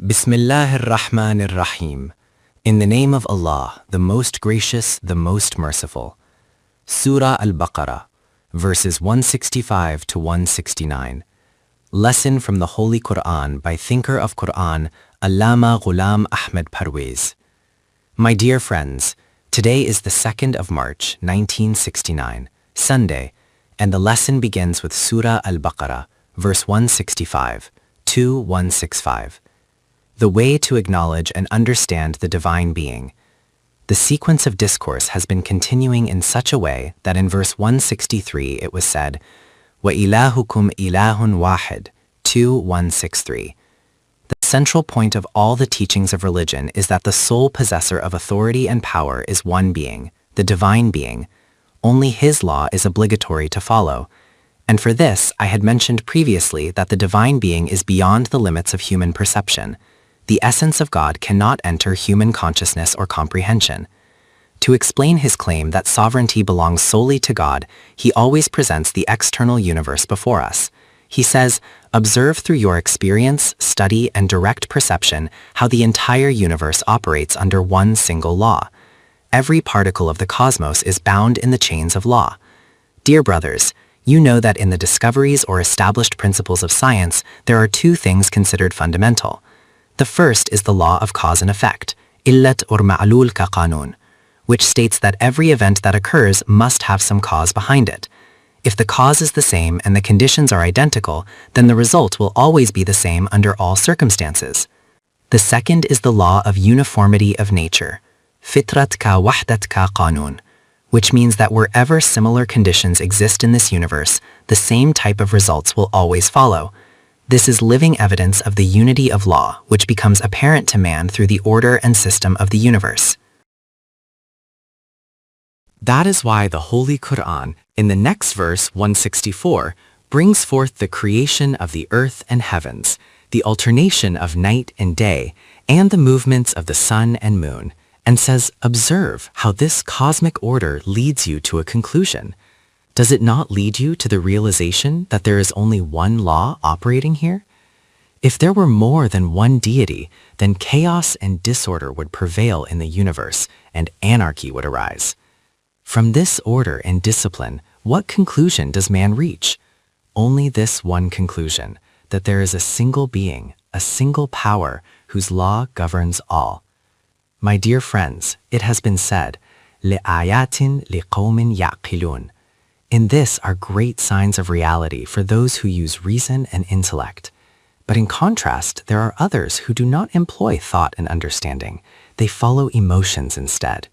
Bismillahir Rahmanir Rahim. In the name of Allah, the most gracious, the most merciful. Surah Al-Baqarah, verses 165 to 169. Lesson from the Holy Quran by thinker of Quran, Allama Ahmed Parwez. My dear friends, today is the 2nd of March, 1969, Sunday, and the lesson begins with Surah Al-Baqarah, verse 165 to 165. The way to acknowledge and understand the divine being. The sequence of discourse has been continuing in such a way that in verse 163 it was said, وَإِلَهُكُمْ إِلَهٌ وَاحِدٌ 163. The central point of all the teachings of religion is that the sole possessor of authority and power is one being, the divine being. Only his law is obligatory to follow. And for this, I had mentioned previously that the divine being is beyond the limits of human perception. The essence of God cannot enter human consciousness or comprehension. To explain his claim that sovereignty belongs solely to God, he always presents the external universe before us. He says, observe through your experience, study, and direct perception how the entire universe operates under one single law. Every particle of the cosmos is bound in the chains of law. Dear brothers, you know that in the discoveries or established principles of science, there are two things considered fundamental. The first is the law of cause and effect, illat or ma'lul ka qanun, which states that every event that occurs must have some cause behind it. If the cause is the same and the conditions are identical, then the result will always be the same under all circumstances. The second is the law of uniformity of nature, fitrat ka wahdat ka qanun, which means that wherever similar conditions exist in this universe, the same type of results will always follow. This is living evidence of the unity of law, which becomes apparent to man through the order and system of the universe. That is why the Holy Quran, in the next verse 164, brings forth the creation of the earth and heavens, the alternation of night and day, and the movements of the sun and moon, and says, observe how this cosmic order leads you to a conclusion. Does it not lead you to the realization that there is only one law operating here? If there were more than one deity, then chaos and disorder would prevail in the universe, and anarchy would arise. From this order and discipline, what conclusion does man reach? Only this one conclusion, that there is a single being, a single power, whose law governs all. My dear friends, it has been said, لِآيَاتٍ لِقَوْمٍ يَعْقِلُونَ. In this are great signs of reality for those who use reason and intellect. But in contrast, there are others who do not employ thought and understanding. They follow emotions instead.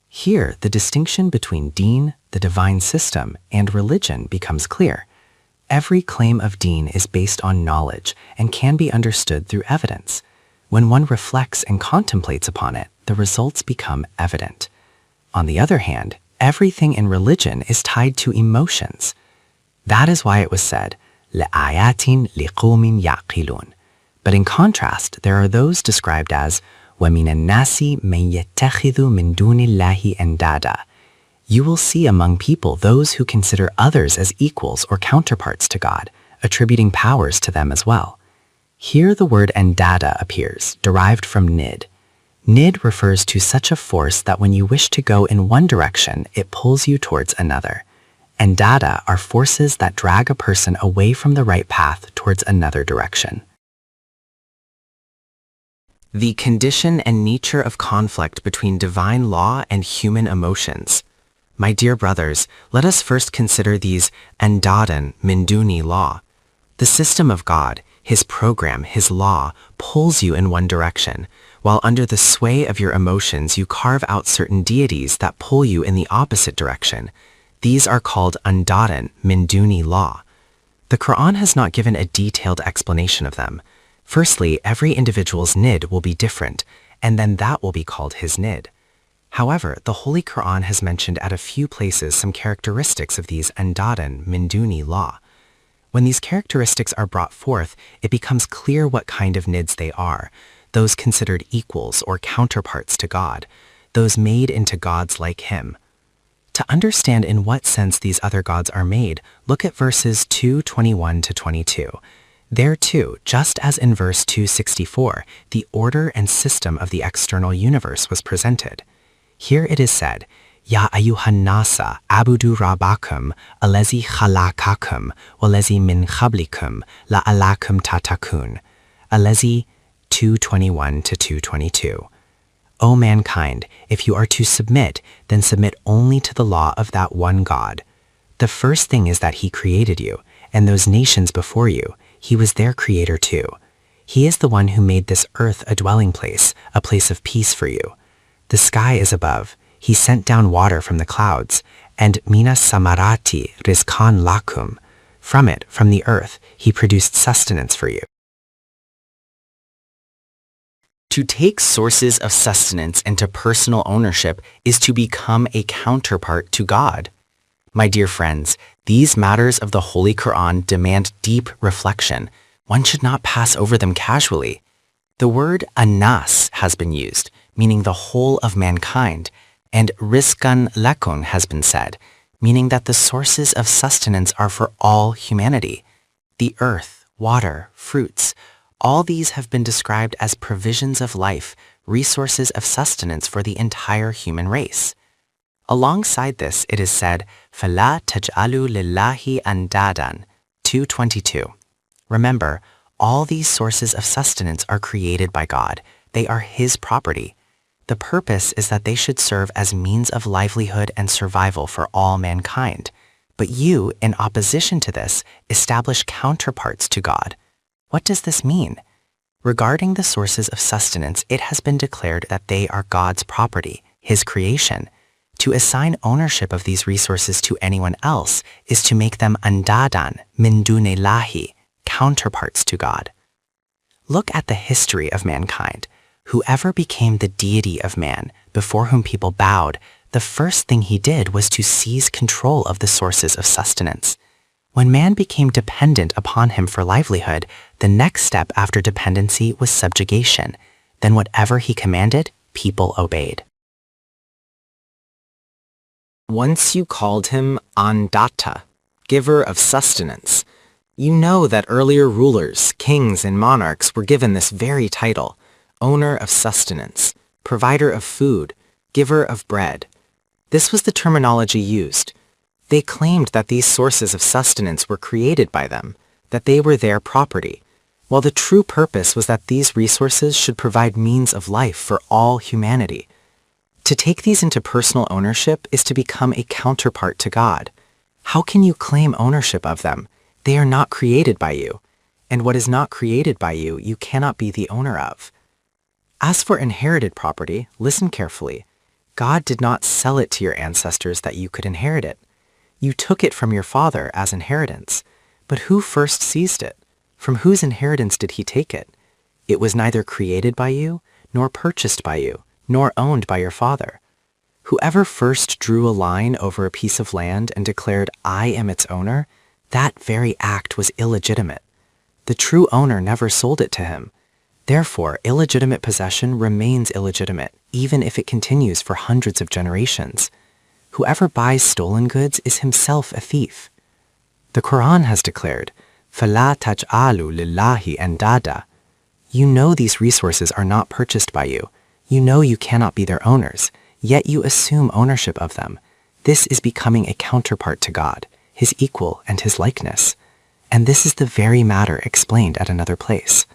Here, the distinction between deen, the divine system, and religion becomes clear. Every claim of deen is based on knowledge and can be understood through evidence. When one reflects and contemplates upon it, the results become evident. On the other hand, everything in religion is tied to emotions. That is why it was said, لَآيَاتٍ لِقَوْمٍ يَعْقِلُونَ. But in contrast, there are those described as وَمِنَ النَّاسِ مَنْ يَتَّخِذُ مِنْ دُونِ اللَّهِ أَنْدَادًا. You will see among people those who consider others as equals or counterparts to God, attributing powers to them as well. Here the word andada appears, derived from nid. Nid refers to such a force that when you wish to go in one direction, it pulls you towards another. And dada are forces that drag a person away from the right path towards another direction. The condition and nature of conflict between divine law and human emotions. My dear brothers, let us first consider these andadan min duni law. The system of God, his program, his law, pulls you in one direction, while under the sway of your emotions you carve out certain deities that pull you in the opposite direction. These are called andadan min duni law. The Quran has not given a detailed explanation of them. Firstly, every individual's nid will be different, and then that will be called his nid. However, the Holy Quran has mentioned at a few places some characteristics of these andadan min duni law. When these characteristics are brought forth, it becomes clear what kind of nids they are, those considered equals or counterparts to God, those made into gods like him. To understand in what sense these other gods are made, look at verses 2:21 to 22. There too, just as in verse 264, the order and system of the external universe was presented. Here it is said, Ya ayyuhan nasa abudu rabbakum alezi khalaqakum walezi min qablikum la'allakum tatakun. Alezi 2:21 to 2:22. O mankind, if you are to submit, then submit only to the law of that one God. The first thing is that he created you, and those nations before you. He was their creator too. He is the one who made this earth a dwelling place, a place of peace for you. The sky is above. He sent down water from the clouds, and minas samarati rizqan lakum. From it, from the earth, he produced sustenance for you. To take sources of sustenance into personal ownership is to become a counterpart to God. My dear friends, these matters of the Holy Quran demand deep reflection. One should not pass over them casually. The word anas has been used, meaning the whole of mankind, and rizqan lakum has been said, meaning that the sources of sustenance are for all humanity. The earth, water, fruits, all these have been described as provisions of life, resources of sustenance for the entire human race. Alongside this, it is said, فَلَا تَجْعَلُوا لِلَّهِ أَنْدَادًا 2:22. Remember, all these sources of sustenance are created by God. They are His property. The purpose is that they should serve as means of livelihood and survival for all mankind. But you, in opposition to this, establish counterparts to God. What does this mean? Regarding the sources of sustenance, it has been declared that they are God's property, His creation. To assign ownership of these resources to anyone else is to make them andadan, min dunillahi, counterparts to God. Look at the history of mankind. Whoever became the deity of man, before whom people bowed, the first thing he did was to seize control of the sources of sustenance. When man became dependent upon him for livelihood, the next step after dependency was subjugation. Then whatever he commanded, people obeyed. Once you called him Andata, giver of sustenance. You know that earlier rulers, kings, and monarchs were given this very title, owner of sustenance, provider of food, giver of bread. This was the terminology used. They claimed that these sources of sustenance were created by them, that they were their property, while the true purpose was that these resources should provide means of life for all humanity. To take these into personal ownership is to become a counterpart to God. How can you claim ownership of them? They are not created by you, and what is not created by you, you cannot be the owner of. As for inherited property, listen carefully. God did not sell it to your ancestors that you could inherit it. You took it from your father as inheritance. But who first seized it? From whose inheritance did he take it? It was neither created by you, nor purchased by you, nor owned by your father. Whoever first drew a line over a piece of land and declared, I am its owner, that very act was illegitimate. The true owner never sold it to him. Therefore, illegitimate possession remains illegitimate, even if it continues for hundreds of generations. Whoever buys stolen goods is himself a thief. The Quran has declared, فَلَا تَجْعَلُوا لِلَّهِ أَنْدَادًا. You know these resources are not purchased by you. You know you cannot be their owners, yet you assume ownership of them. This is becoming a counterpart to God, His equal and His likeness. And this is the very matter explained at another place.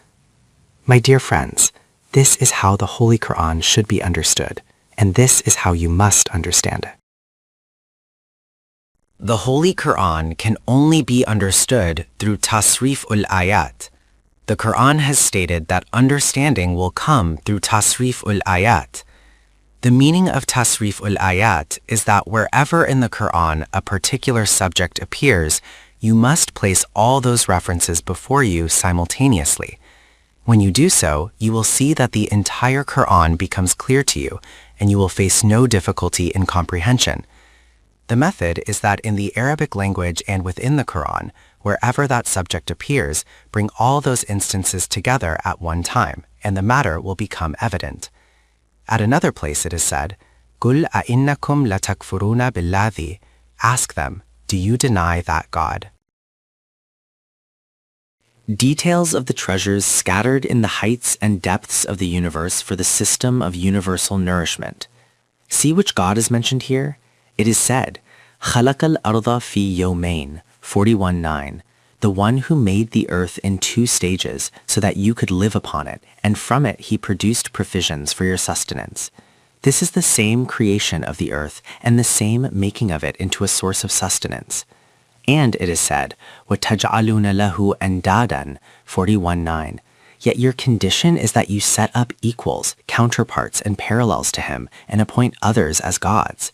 My dear friends, this is how the Holy Quran should be understood, and this is how you must understand it. The Holy Quran can only be understood through tasrif ul-ayat. The Quran has stated that understanding will come through tasrif ul-ayat. The meaning of tasrif ul-ayat is that wherever in the Quran a particular subject appears, you must place all those references before you simultaneously. When you do so, you will see that the entire Quran becomes clear to you, and you will face no difficulty in comprehension. The method is that in the Arabic language and within the Quran, wherever that subject appears, bring all those instances together at one time, and the matter will become evident. At another place it is said, قُلْ أَإِنَّكُمْ لَتَكْفُرُونَ بِاللَّذِي. Ask them, do you deny that God? Details of the treasures scattered in the heights and depths of the universe for the system of universal nourishment. See which God is mentioned here? It is said, خَلَقَ الْأَرْضَ فِي يَوْمَيْنِ 41:9, the one who made the earth in 2 stages so that you could live upon it, and from it he produced provisions for your sustenance. This is the same creation of the earth and the same making of it into a source of sustenance. And it is said, وَتَجْعَلُونَ لَهُ أَنْدَادًا 41:9, yet your condition is that you set up equals, counterparts, and parallels to him and appoint others as gods.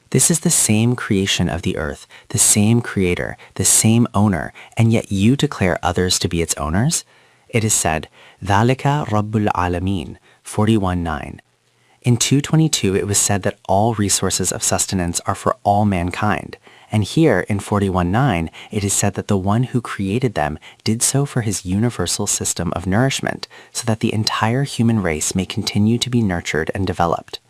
This is the same creation of the earth, the same creator, the same owner, and yet you declare others to be its owners? It is said, ذَلِكَ رَبُّ الْعَالَمِينَ 41:9. In 2:22 it was said that all resources of sustenance are for all mankind. And here in 41:9 it is said that the one who created them did so for his universal system of nourishment, so that the entire human race may continue to be nurtured and developed.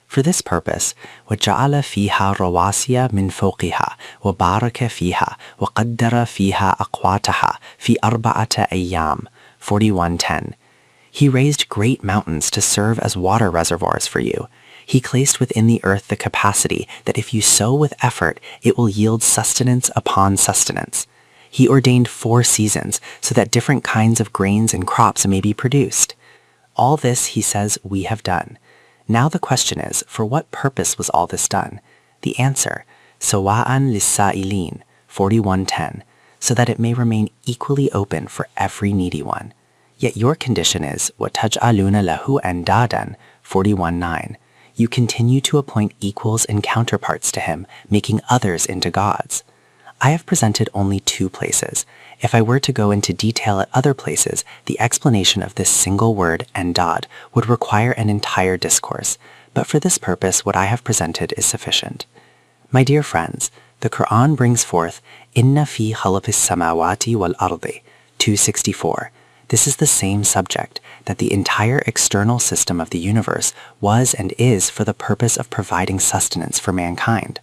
For this purpose, وَجَعَلَ فِيهَا رَوَاسِيَ مِنْ فَوْقِهَا وَبَارَكَ فِيهَا وَقَدَّرَ فِيهَا أَقْوَاتَهَا فِي أَرْبَعَةَ أَيَّامٍ 41:10. He raised great mountains to serve as water reservoirs for you. He placed within the earth the capacity that if you sow with effort, it will yield sustenance upon sustenance. He ordained 4 seasons so that different kinds of grains and crops may be produced. All this, he says, we have done. Now the question is, for what purpose was all this done? The answer, sawa'an lis-sa'ilin 41:10, so that it may remain equally open for every needy one. Yet your condition is, وَتَجْعَلُونَ لَهُ أَنْدَادًا 41:9. You continue to appoint equals and counterparts to him, making others into gods. I have presented only 2 places. If I were to go into detail at other places, the explanation of this single word, andad, would require an entire discourse, but for this purpose what I have presented is sufficient. My dear friends, the Quran brings forth, Inna fi khalaqis samawati wal ardi 264. This is the same subject, that the entire external system of the universe was and is for the purpose of providing sustenance for mankind.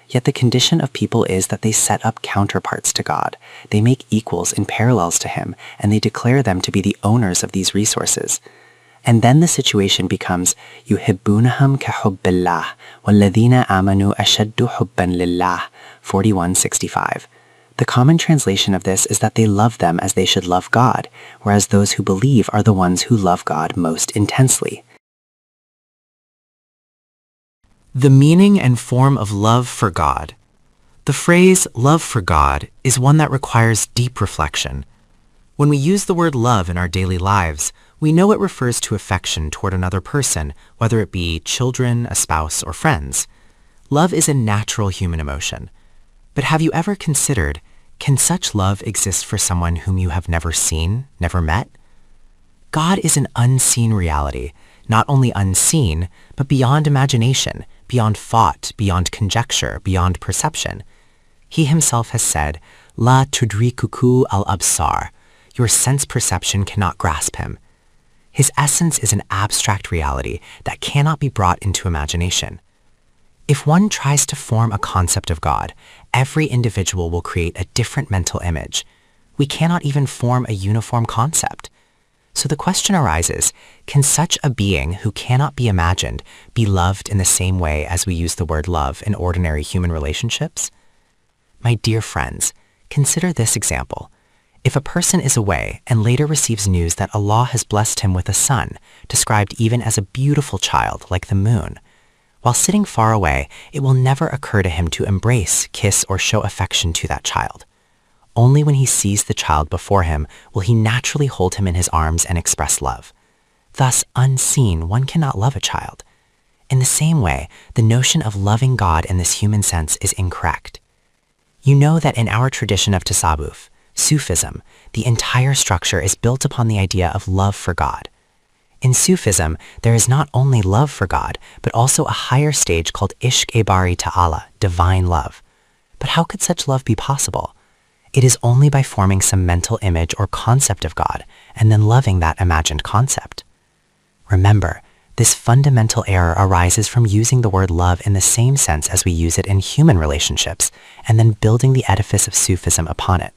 Yet the condition of people is that they set up counterparts to God. They make equals and parallels to him, and they declare them to be the owners of these resources. And then the situation becomes, يُحِبُّونَهُمْ كَحُبِّ اللَّهِ وَالَّذِينَ آمَنُوا أَشَدُّ حُبًّا لِلَّهِ 41:65. The common translation of this is that they love them as they should love God, whereas those who believe are the ones who love God most intensely. The meaning and form of love for God. The phrase love for God is one that requires deep reflection. When we use the word love in our daily lives, we know it refers to affection toward another person, whether it be children, a spouse, or friends. Love is a natural human emotion. But have you ever considered, can such love exist for someone whom you have never seen, never met? God is an unseen reality, not only unseen, but beyond imagination, beyond thought, beyond conjecture, beyond perception. He himself has said, La tudrikuku al-absar, your sense perception cannot grasp him. His essence is an abstract reality that cannot be brought into imagination. If one tries to form a concept of God, every individual will create a different mental image. We cannot even form a uniform concept. So the question arises, can such a being who cannot be imagined be loved in the same way as we use the word love in ordinary human relationships? My dear friends, consider this example. If a person is away and later receives news that Allah has blessed him with a son, described even as a beautiful child like the moon, while sitting far away, it will never occur to him to embrace, kiss, or show affection to that child. Only when he sees the child before him will he naturally hold him in his arms and express love. Thus, unseen, one cannot love a child. In the same way, the notion of loving God in this human sense is incorrect. You know that in our tradition of tasawwuf, Sufism, the entire structure is built upon the idea of love for God. In Sufism, there is not only love for God, but also a higher stage called Ishq-e-Bari Ta'ala, divine love. But how could such love be possible? It is only by forming some mental image or concept of God, and then loving that imagined concept. Remember, this fundamental error arises from using the word love in the same sense as we use it in human relationships, and then building the edifice of Sufism upon it.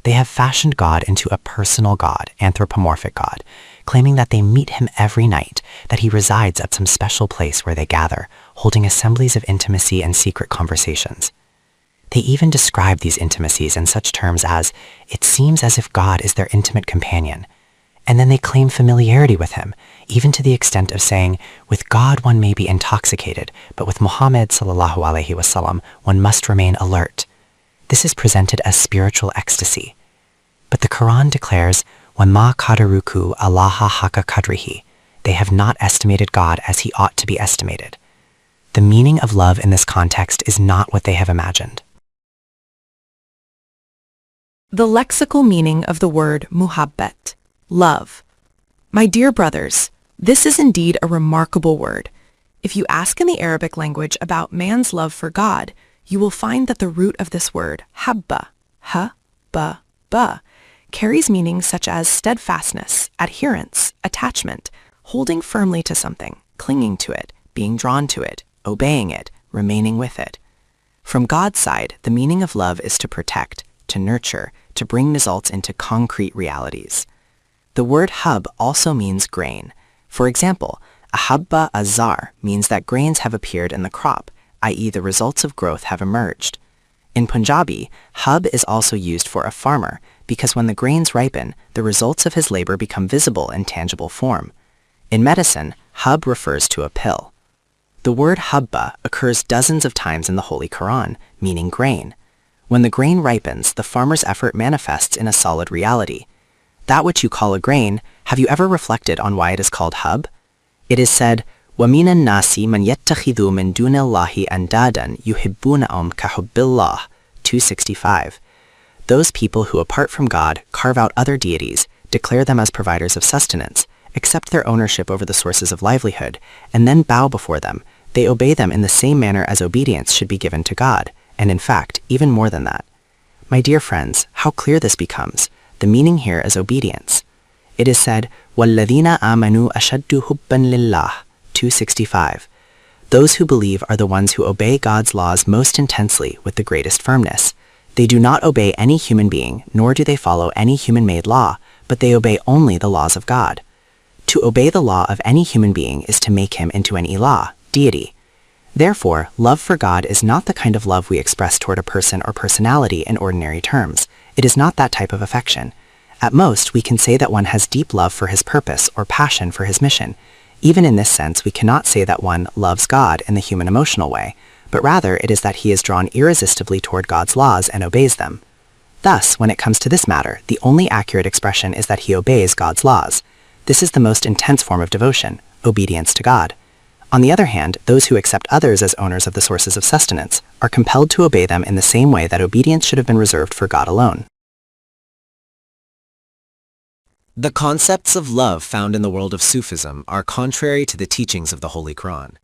They have fashioned God into a personal God, anthropomorphic God, claiming that they meet him every night, that he resides at some special place where they gather, holding assemblies of intimacy and secret conversations. They even describe these intimacies in such terms as, it seems as if God is their intimate companion. And then they claim familiarity with him, even to the extent of saying, with God one may be intoxicated, but with Muhammad sallallahu alaihi wasallam one must remain alert. This is presented as spiritual ecstasy. But the Quran declares, وَمَا قَدَرُكُ اللَّهَ حَقَّ قَدْرِهِ. They have not estimated God as he ought to be estimated. The meaning of love in this context is not what they have imagined. The lexical meaning of the word muhabbat, love. My dear brothers, this is indeed a remarkable word. If you ask in the Arabic language about man's love for God, you will find that the root of this word, habba, ba, carries meanings such as steadfastness, adherence, attachment, holding firmly to something, clinging to it, being drawn to it, obeying it, remaining with it. From God's side, the meaning of love is to protect, to nurture, to bring results into concrete realities. The word hub also means grain. For example, ahabba azar means that grains have appeared in the crop, i.e. the results of growth have emerged. In Punjabi, hub is also used for a farmer because when the grains ripen, the results of his labor become visible in tangible form. In medicine, hub refers to a pill. The word habba occurs dozens of times in the Holy Quran, meaning grain. When the grain ripens, the farmer's effort manifests in a solid reality. That which you call a grain, have you ever reflected on why it is called hub? It is said, وَمِنَ النَّاسِ مَنْ يَتَّخِذُ مِنْ دُونِ اللَّهِ أَنْدَادًا يُحِبُّونَهُمْ كَحُبِّ اللَّهِ 265. Those people who apart from God carve out other deities, declare them as providers of sustenance, accept their ownership over the sources of livelihood, and then bow before them. They obey them in the same manner as obedience should be given to God, and in fact, even more than that. My dear friends, how clear this becomes. The meaning here is obedience. It is said, وَالَّذِينَ آمَنُوا أَشَدُّ حُبًّا لِلَّهِ 265. Those who believe are the ones who obey God's laws most intensely with the greatest firmness. They do not obey any human being, nor do they follow any human-made law, but they obey only the laws of God. To obey the law of any human being is to make him into an ilah, deity. Therefore, love for God is not the kind of love we express toward a person or personality in ordinary terms. It is not that type of affection. At most, we can say that one has deep love for his purpose or passion for his mission. Even in this sense, we cannot say that one loves God in the human emotional way, but rather it is that he is drawn irresistibly toward God's laws and obeys them. Thus, when it comes to this matter, the only accurate expression is that he obeys God's laws. This is the most intense form of devotion, obedience to God. On the other hand, those who accept others as owners of the sources of sustenance are compelled to obey them in the same way that obedience should have been reserved for God alone. The concepts of love found in the world of Sufism are contrary to the teachings of the Holy Quran.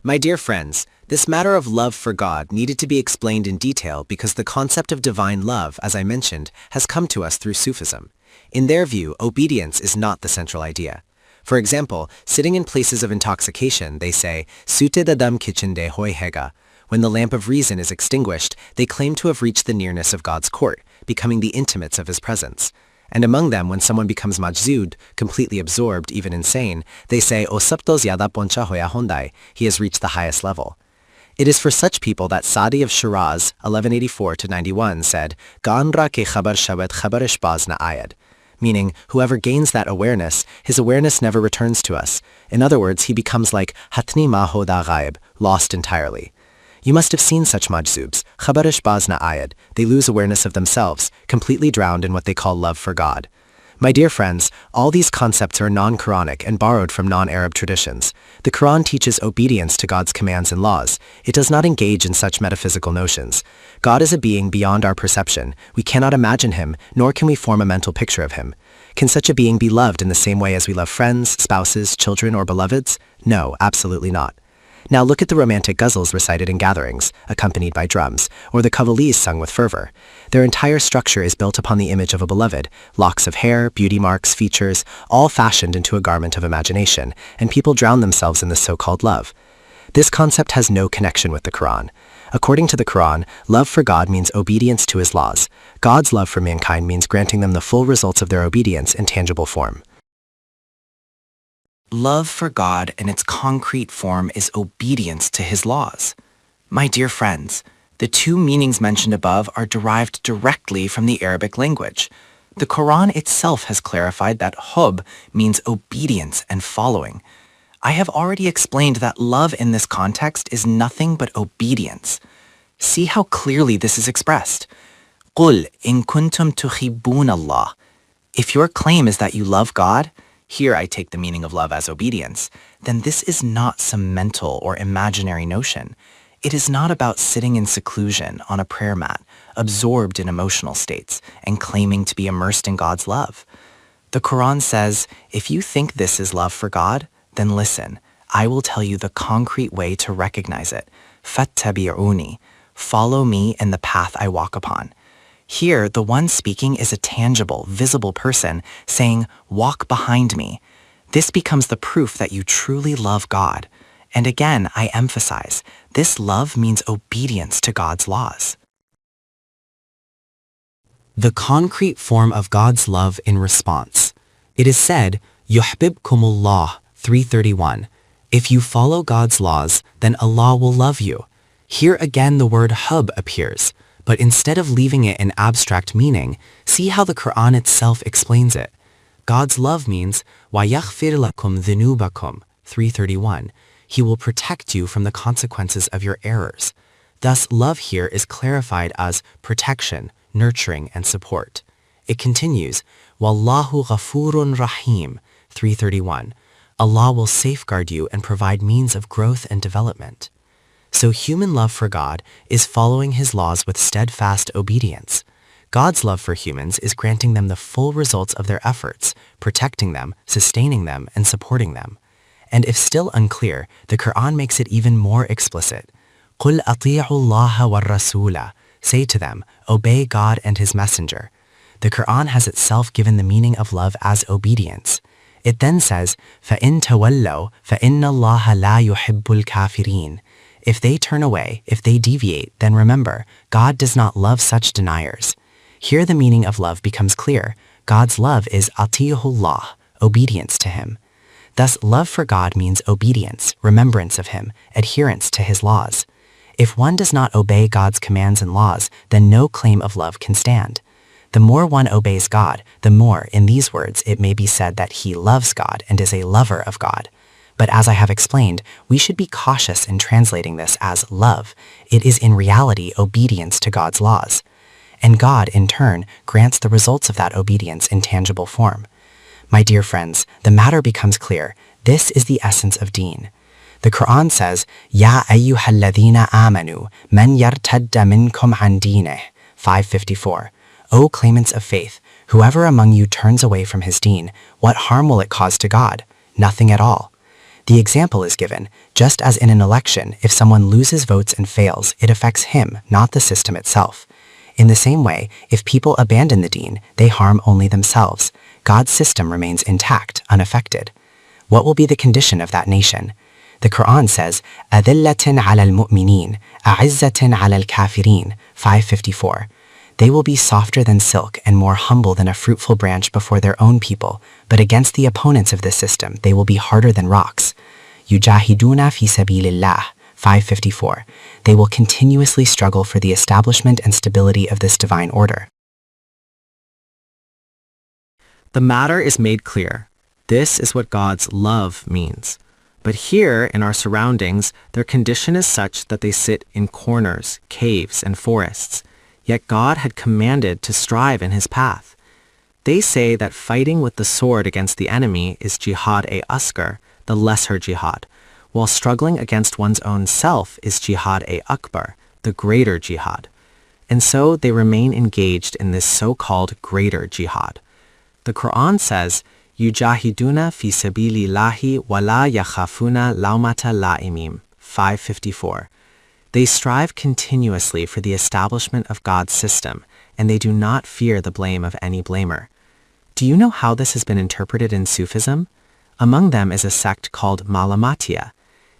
My dear friends, this matter of love for God needed to be explained in detail because the concept of divine love, as I mentioned, has come to us through Sufism. In their view, obedience is not the central idea. For example, sitting in places of intoxication, they say, Sute dadam kichinde hoy hega. When the lamp of reason is extinguished, they claim to have reached the nearness of God's court, becoming the intimates of his presence. And among them, when someone becomes majzud, completely absorbed, even insane, they say, O saptos yada poncha hoya hondai, he has reached the highest level. It is for such people that Sadi of Shiraz, 1184-91, said, Ganra ke khabar shawet khabarish baz na ayad, meaning, whoever gains that awareness, his awareness never returns to us. In other words, he becomes like hatni ma hoda ghaib, lost entirely. You must have seen such majzubs, khabarish baz na ayad. They lose awareness of themselves, completely drowned in what they call love for God. My dear friends, all these concepts are non-Quranic and borrowed from non-Arab traditions. The Quran teaches obedience to God's commands and laws. It does not engage in such metaphysical notions. God is a being beyond our perception. We cannot imagine him, nor can we form a mental picture of him. Can such a being be loved in the same way as we love friends, spouses, children, or beloveds? No, absolutely not. Now look at the romantic ghazals recited in gatherings, accompanied by drums, or the qawwalis sung with fervor. Their entire structure is built upon the image of a beloved, locks of hair, beauty marks, features, all fashioned into a garment of imagination, and people drown themselves in this so-called love. This concept has no connection with the Quran. According to the Quran, love for God means obedience to his laws. God's love for mankind means granting them the full results of their obedience in tangible form. Love for God in its concrete form is obedience to his laws. My dear friends, the two meanings mentioned above are derived directly from the Arabic language. The Quran itself has clarified that hub means obedience and following. I have already explained that love in this context is nothing but obedience. See how clearly this is expressed. قُلْ إِن كُنْتُمْ تُحِبُّونَ اللَّهَ. If your claim is that you love God, here I take the meaning of love as obedience, then this is not some mental or imaginary notion. It is not about sitting in seclusion on a prayer mat, absorbed in emotional states, and claiming to be immersed in God's love. The Quran says, if you think this is love for God, then listen, I will tell you the concrete way to recognize it. فَاتَّبِعُونِي. Follow me in the path I walk upon. Here, the one speaking is a tangible, visible person saying, walk behind me. This becomes the proof that you truly love God. And again, I emphasize, this love means obedience to God's laws. The concrete form of God's love in response. It is said, يُحْبِبْكُمُ 3:31. If you follow God's laws, then Allah will love you. Here again the word hub appears, but instead of leaving it in abstract meaning, see how the Quran itself explains it. God's love means وَيَغْفِرْ لَكُمْ ذُنُوبَكُمْ 3:31. He will protect you from the consequences of your errors. Thus, love here is clarified as protection, nurturing, and support. It continues, وَاللَّهُ غَفُورٌ رَحِيمٌ 3:31. Allah will safeguard you and provide means of growth and development. So human love for God is following his laws with steadfast obedience. God's love for humans is granting them the full results of their efforts, protecting them, sustaining them, and supporting them. And if still unclear, the Quran makes it even more explicit. قُلْ أَطِيعُوا اللَّهَ وَالرَّسُولَ. Say to them, obey God and his messenger. The Quran has itself given the meaning of love as obedience. It then says, فَإِن تَوَلَّوْا فَإِنَّ اللَّهَ لَا يُحِبُّ الْكَافِرِينَ. If they turn away, if they deviate, then remember, God does not love such deniers. Here the meaning of love becomes clear. God's love is atiyahullah, obedience to him. Thus, love for God means obedience, remembrance of him, adherence to his laws. If one does not obey God's commands and laws, then no claim of love can stand. The more one obeys God, the more, in these words, it may be said that he loves God and is a lover of God. But as I have explained, we should be cautious in translating this as love. It is in reality obedience to God's laws. And God, in turn, grants the results of that obedience in tangible form. My dear friends, the matter becomes clear. This is the essence of deen. The Quran says, Ya ayyuhalladhina amanu, man yartadda minkum an dineh, 5:54. O claimants of faith, whoever among you turns away from his deen, what harm will it cause to God? Nothing at all. The example is given, just as in an election, if someone loses votes and fails, it affects him, not the system itself. In the same way, if people abandon the deen, they harm only themselves. God's system remains intact, unaffected. What will be the condition of that nation? The Quran says, أَذِلَّةٍ عَلَى الْمُؤْمِنِينَ أَعِزَّةٍ عَلَى الْكَافِرِينَ 5:54. They will be softer than silk and more humble than a fruitful branch before their own people, but against the opponents of this system, they will be harder than rocks. يُجَاهِدُونَ فِي سَبِيلِ اللَّهِ 5:54. They will continuously struggle for the establishment and stability of this divine order. The matter is made clear. This is what God's love means. But here, in our surroundings, their condition is such that they sit in corners, caves, and forests. Yet God had commanded to strive in his path. They say that fighting with the sword against the enemy is jihad-e-asghar, the lesser jihad, while struggling against one's own self is jihad-e-akbar, the greater jihad. And so they remain engaged in this so-called greater jihad. The Quran says, Yujahiduna fi sabilillahi wa la yakhafuna laumata la'imim, 5:54. They strive continuously for the establishment of God's system, and they do not fear the blame of any blamer. Do you know how this has been interpreted in Sufism? Among them is a sect called Malamatiya.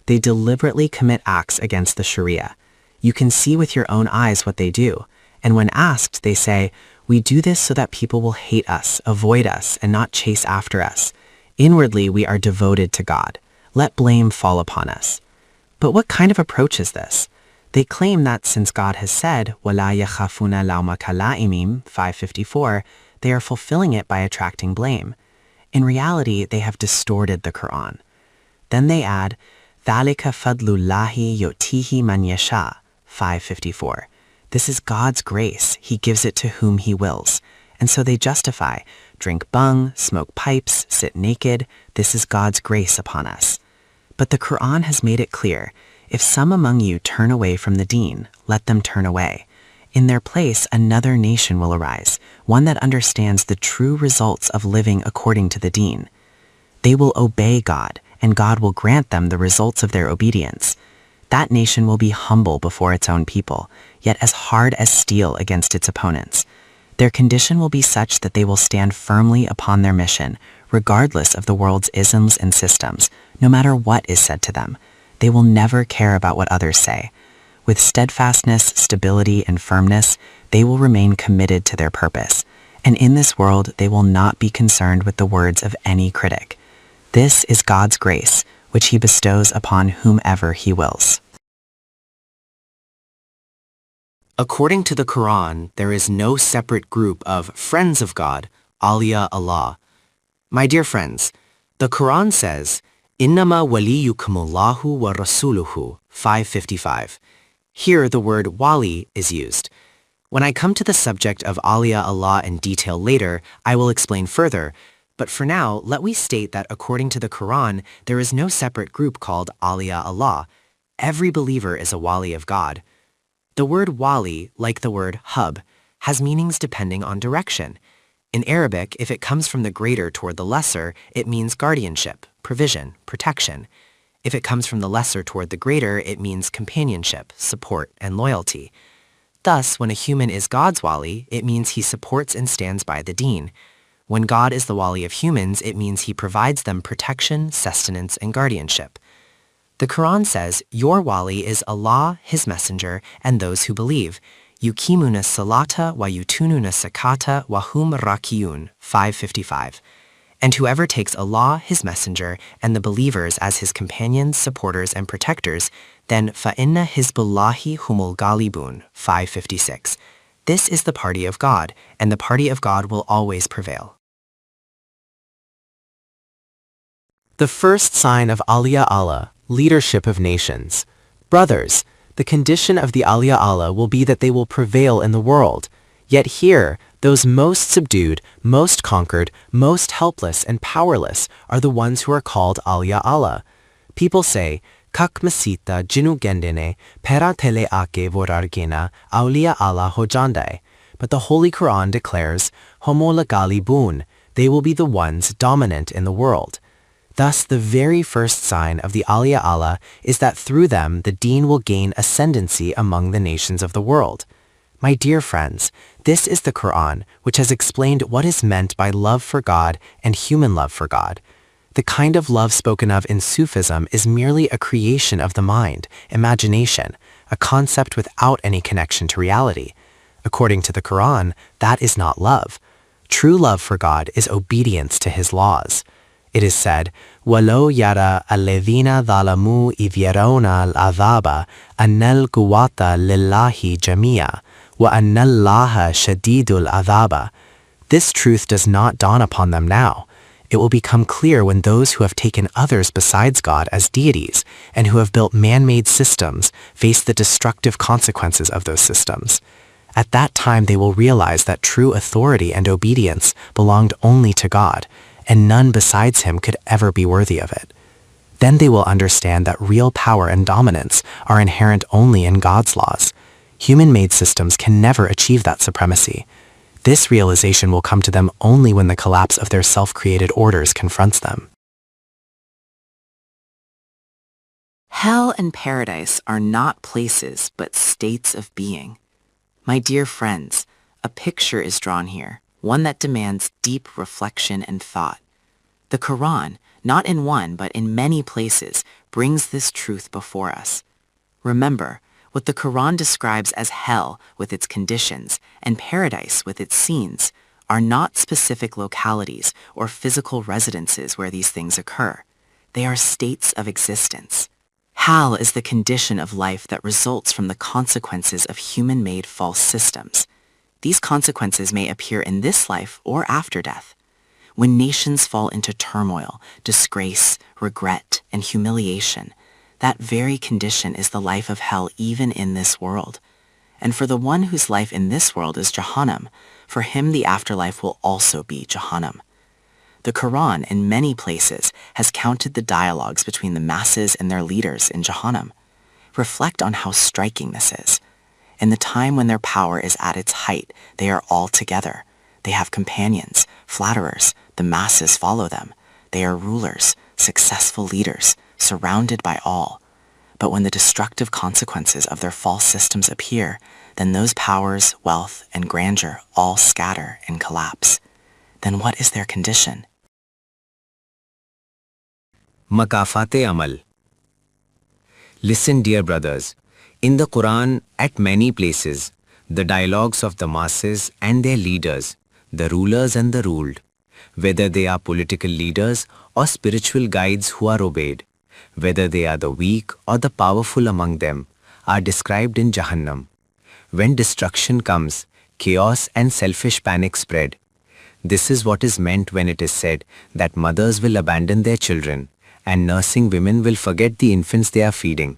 They deliberately commit acts against the Sharia. You can see with your own eyes what they do. And when asked, they say, "We do this so that people will hate us, avoid us, and not chase after us. Inwardly, we are devoted to God. Let blame fall upon us." But what kind of approach is this? They claim that since God has said, وَلَا يَخَافُونَ لَوْمَ كَلَائِمٍ 554, they are fulfilling it by attracting blame. In reality, they have distorted the Quran. Then they add, ذَلِكَ فَضْلُ اللَّهِ يُؤْتِيهِ مَنْ يَشَاءُ 554. This is God's grace. He gives it to whom he wills. And so they justify, drink bhang, smoke pipes, sit naked. This is God's grace upon us. But the Quran has made it clear, if some among you turn away from the deen, let them turn away. In their place, another nation will arise, one that understands the true results of living according to the deen. They will obey God, and God will grant them the results of their obedience. That nation will be humble before its own people, yet as hard as steel against its opponents. Their condition will be such that they will stand firmly upon their mission, regardless of the world's isms and systems, no matter what is said to them. They will never care about what others say. With steadfastness, stability, and firmness, they will remain committed to their purpose. And in this world, they will not be concerned with the words of any critic. This is God's grace, which he bestows upon whomever he wills. According to the Quran, there is no separate group of friends of God, awliya Allah. My dear friends, the Quran says, Innama waliyukumullahu wa rasuluhu 555. Here the word wali is used. When I come to the subject of awliya Allah in detail later, I will explain further. But for now, let me state that according to the Quran, there is no separate group called awliya Allah. Every believer is a wali of God. The word wali, like the word hub, has meanings depending on direction. In Arabic, if it comes from the greater toward the lesser, it means guardianship, provision, protection. If it comes from the lesser toward the greater, it means companionship, support, and loyalty. Thus, when a human is God's wali, it means he supports and stands by the deen. When God is the wali of humans, it means he provides them protection, sustenance, and guardianship. The Quran says, your wali is Allah, his messenger, and those who believe. Yukimuna salata wa yutununa sakata wa hum rakiyun 555. And whoever takes Allah, his messenger, and the believers as his companions, supporters, and protectors, then fa'inna hizbullahi humul galibun 556. This is the party of God, and the party of God will always prevail. The first sign of Awliya Allah, leadership of nations. Brothers, the condition of the Awliya Allah will be that they will prevail in the world. Yet here, those most subdued, most conquered, most helpless and powerless are the ones who are called Awliya Allah. People say, Kak masita jinu gendene pera tele ake vorargena Awliya Allah hojandai. But the Holy Quran declares, Homo lagali bun, they will be the ones dominant in the world. Thus, the very first sign of the Awliya Allah is that through them the deen will gain ascendancy among the nations of the world. My dear friends, this is the Quran, which has explained what is meant by love for God and human love for God. The kind of love spoken of in Sufism is merely a creation of the mind, imagination, a concept without any connection to reality. According to the Quran, that is not love. True love for God is obedience to his laws. It is said, وَلَوْ يَرَى الَّذِينَ ظَلَمُوا إِذْ يَرَوْنَ الْعَذَابَ أَنَّ الْقُوَّةَ لِلَّهِ جَمِيعًا وَأَنَّ اللَّهَ شَدِيدُ الْعَذَابِ. This truth does not dawn upon them now. It will become clear when those who have taken others besides God as deities and who have built man-made systems face the destructive consequences of those systems. At that time they will realize that true authority and obedience belonged only to God, and none besides him could ever be worthy of it. Then they will understand that real power and dominance are inherent only in God's laws. Human-made systems can never achieve that supremacy. This realization will come to them only when the collapse of their self-created orders confronts them. Hell and paradise are not places, but states of being. My dear friends, a picture is drawn here, one that demands deep reflection and thought. The Quran, not in one but in many places, brings this truth before us. Remember, what the Quran describes as hell with its conditions and paradise with its scenes are not specific localities or physical residences where these things occur. They are states of existence. Hal is the condition of life that results from the consequences of human-made false systems. These consequences may appear in this life or after death. When nations fall into turmoil, disgrace, regret, and humiliation, that very condition is the life of hell even in this world. And for the one whose life in this world is Jahannam, for him the afterlife will also be Jahannam. The Quran, in many places, has counted the dialogues between the masses and their leaders in Jahannam. Reflect on how striking this is. In the time when their power is at its height, they are all together. They have companions, flatterers, the masses follow them. They are rulers, successful leaders, surrounded by all. But when the destructive consequences of their false systems appear, then those powers, wealth, and grandeur all scatter and collapse. Then what is their condition? Makafate-amal. Listen, dear brothers, in the Quran, at many places, the dialogues of the masses and their leaders, the rulers and the ruled, whether they are political leaders or spiritual guides who are obeyed, whether they are the weak or the powerful among them, are described in Jahannam. When destruction comes, chaos and selfish panic spread. This is what is meant when it is said that mothers will abandon their children and nursing women will forget the infants they are feeding.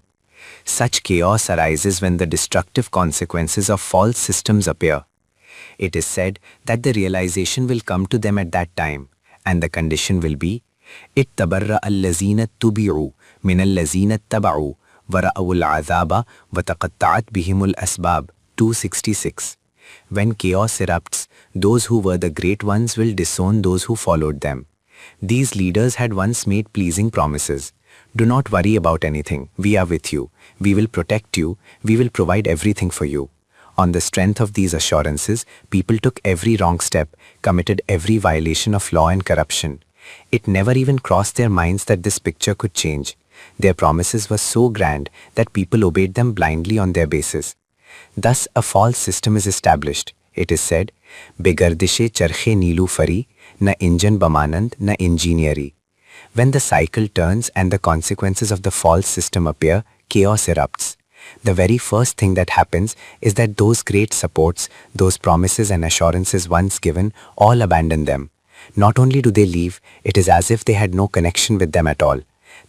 Such chaos arises when the destructive consequences of false systems appear. It is said that the realization will come to them at that time, and the condition will be, اتبرأ الذين اتبعوا من الذين اتبعوا ورأوا العذاب وتقطعت بهم الأسباب. 266. When chaos erupts, those who were the great ones will disown those who followed them. These leaders had once made pleasing promises. Do not worry about anything. We are with you. We will protect you. We will provide everything for you. On the strength of these assurances, people took every wrong step, committed every violation of law and corruption. It never even crossed their minds that this picture could change. Their promises were so grand that people obeyed them blindly on their basis. Thus, a false system is established. It is said, Begardishe charkhe neelu fari, na injan bamanand, na engineeri. When the cycle turns and the consequences of the false system appear, chaos erupts. The very first thing that happens is that those great supports, those promises and assurances once given, all abandon them. Not only do they leave, it is as if they had no connection with them at all.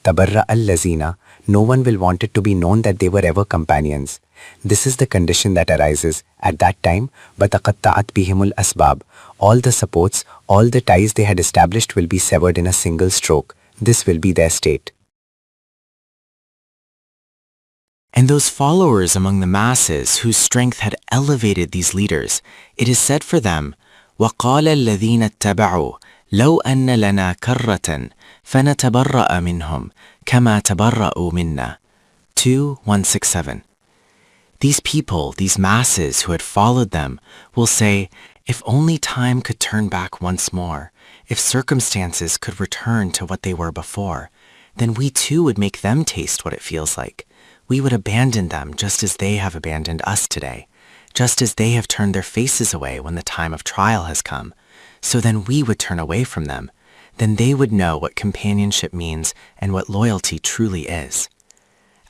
Tabarra al-lazina, no one will want it to be known that they were ever companions. This is the condition that arises. At that time, bataqatta'at bihimul asbab. All the supports, all the ties they had established will be severed in a single stroke. This will be their state. And those followers among the masses whose strength had elevated these leaders, it is said for them, وَقَالَ الَّذِينَ اتَّبَعُوا لَوْ أَنَّ لَنَا كَرَّةً فَنَتَبَرَّأَ مِنْهُمْ كَمَا تَبَرَّأُوا مِنَّا. 2:167. These people, these masses who had followed them, will say, if only time could turn back once more, if circumstances could return to what they were before, then we too would make them taste what it feels like. We would abandon them just as they have abandoned us today, just as they have turned their faces away when the time of trial has come. So then we would turn away from them. Then they would know what companionship means and what loyalty truly is.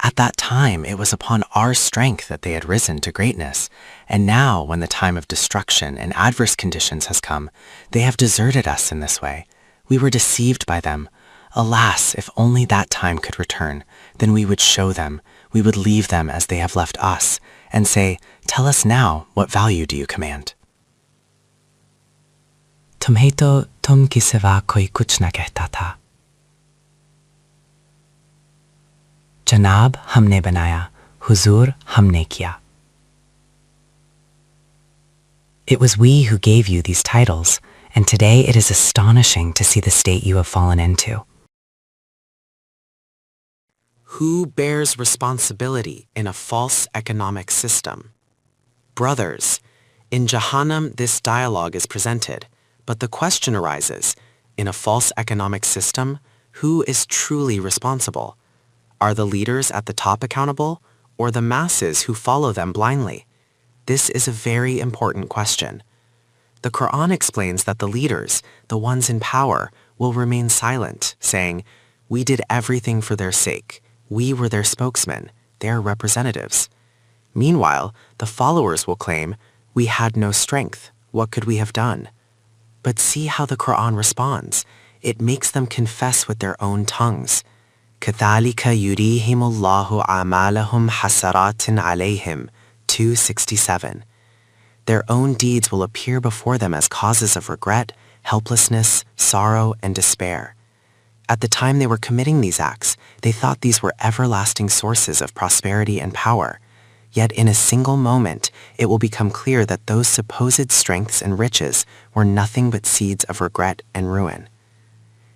At that time, it was upon our strength that they had risen to greatness, and now, when the time of destruction and adverse conditions has come, they have deserted us in this way. We were deceived by them. Alas, if only that time could return, then we would show them, we would leave them as they have left us, and say, tell us now, what value do you command? तुम्हें तो तुम की सिवा कोई कुछ न कहता था. जनाब हमने बनाया, हुजूर हमने किया. It was we who gave you these titles, and today it is astonishing to see the state you have fallen into. Who bears responsibility in a false economic system? Brothers, in Jahannam this dialogue is presented, but the question arises, in a false economic system, who is truly responsible? Are the leaders at the top accountable, or the masses who follow them blindly? This is a very important question. The Quran explains that the leaders, the ones in power, will remain silent, saying, "We did everything for their sake. We were their spokesmen, their representatives." Meanwhile, the followers will claim, "We had no strength. What could we have done?" But see how the Quran responds. It makes them confess with their own tongues. كَذَلِكَ يُرِيهِمُ اللَّهُ أَعْمَالَهُمْ حَسَرَاتٍ عَلَيْهِمْ 267. Their own deeds will appear before them as causes of regret, helplessness, sorrow, and despair. At the time they were committing these acts, they thought these were everlasting sources of prosperity and power. Yet in a single moment, it will become clear that those supposed strengths and riches were nothing but seeds of regret and ruin.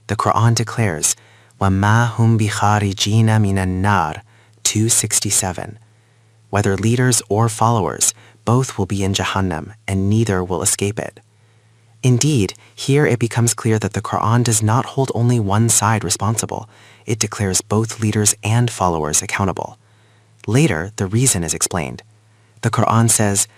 The Quran declares, وَمَا هُمْ بِخَارِجِينَ مِنَ النَّارِ 267. Whether leaders or followers, both will be in Jahannam, and neither will escape it. Indeed, here it becomes clear that the Quran does not hold only one side responsible. It declares both leaders and followers accountable. Later, the reason is explained. The Quran says,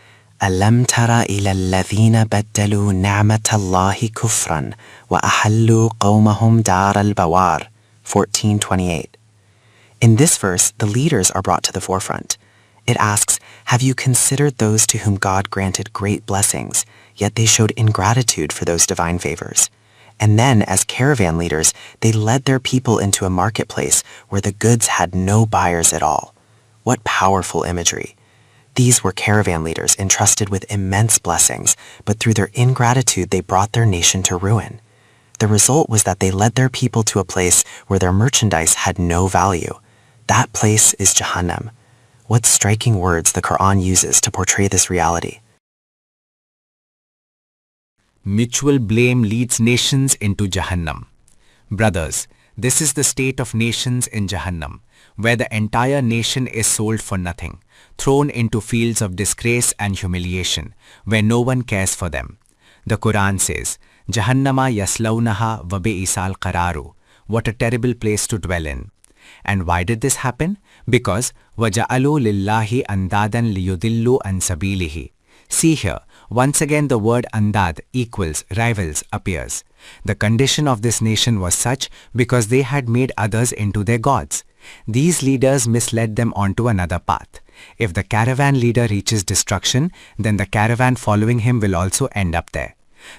أَلَمْ تَرَ إِلَى الَّذِينَ بَدَّلُوا نِعْمَةَ اللَّهِ كُفْرًا وَأَحَلُّوا قَوْمَهُمْ دَارَ الْبَوَارِ 14:28. In this verse, the leaders are brought to the forefront. It asks, have you considered those to whom God granted great blessings, yet they showed ingratitude for those divine favors? And then, as caravan leaders, they led their people into a marketplace where the goods had no buyers at all. What powerful imagery. These were caravan leaders entrusted with immense blessings, but through their ingratitude they brought their nation to ruin. The result was that they led their people to a place where their merchandise had no value. That place is Jahannam. What striking words the Quran uses to portray this reality. Mutual blame leads nations into Jahannam. Brothers, this is the state of nations in Jahannam, where the entire nation is sold for nothing, thrown into fields of disgrace and humiliation, where no one cares for them. The Quran says, Jahannama yaslawnaha wa bi'isal qararu. What a terrible place to dwell in. And why did this happen? Because وَجَعَلُوا لِلَّهِ أَنْدَادًا لِيُضِلُّوا عَنْ سَبِيلِهِ. See here, once again the word andad equals rivals appears. The condition of this nation was such because they had made others into their gods. These leaders misled them onto another path. If the caravan leader reaches destruction, then the caravan following him will also end up there.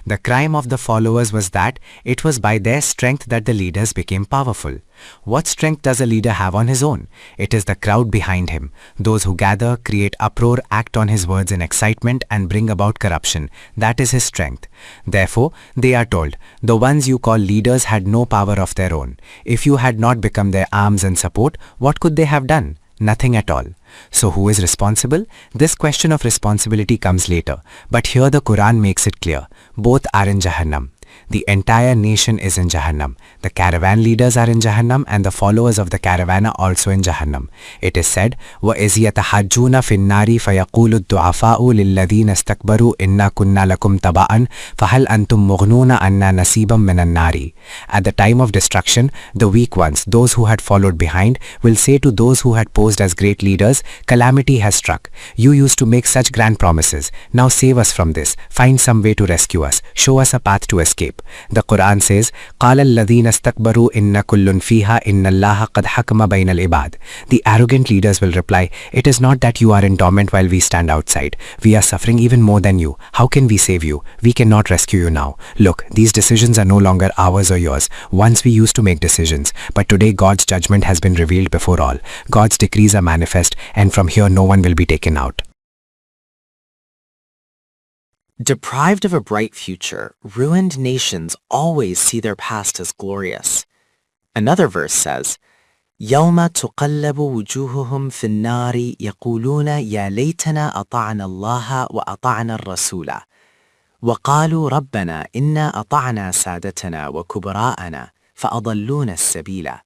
The crime of the followers was that it was by their strength that the leaders became powerful. What strength does a leader have on his own? It is the crowd behind him. Those who gather, create uproar, act on his words in excitement and bring about corruption. That is his strength. Therefore, they are told, the ones you call leaders had no power of their own. If you had not become their arms and support, what could they have done? Nothing at all. So who is responsible? This question of responsibility comes later, but here the Quran makes it clear. Both are in Jahannam. The entire nation is in Jahannam. The caravan leaders are in Jahannam and the followers of the caravan are also in Jahannam. It is said, وَإِذْ يَتَحَاجُّونَ فِي النَّارِ فَيَقُولُ الضُّعَفَاءُ لِلَّذِينَ اسْتَكْبَرُوا إِنَّا كُنَّا لَكُمْ تَبَعًا فَهَلْ أَنْتُمْ مُغْنُونَ عَنَّا نَصِيبًا مِنَ النَّارِ. At the time of destruction, the weak ones, those who had followed behind, will say to those who had posed as great leaders, calamity has struck. You used to make such grand promises. Now save us from this. Find some way to rescue us. Show us a path to escape. The Quran says, قَالَ الَّذِينَ اسْتَكْبَرُوا إِنَّ كُلٌّ فِيهَا إِنَّ اللَّهَ قَدْ حَكَمَ بَيْنَ الْعِبَادِ. The arrogant leaders will reply, it is not that you are in torment while we stand outside. We are suffering even more than you. How can we save you? We cannot rescue you now. Look, these decisions are no longer ours or yours. Once we used to make decisions, but today God's judgment has been revealed before all. God's decrees are manifest, and from here no one will be taken out. Deprived of a bright future, ruined nations always see their past as glorious. Another verse says, يَوْمَ تُقَلَّبُ وُجُوهُهُمْ فِي النَّارِ يَقُولُونَ يَا لَيْتَنَا أَطَعْنَا اللَّهَ وَأَطَعْنَا الرَّسُولَ وَقَالُوا رَبَّنَا إِنَّا أَطَعْنَا سَادَتَنَا وَكُبْرَاءَنَا فَأَضَلُّونَا السَّبِيلَ.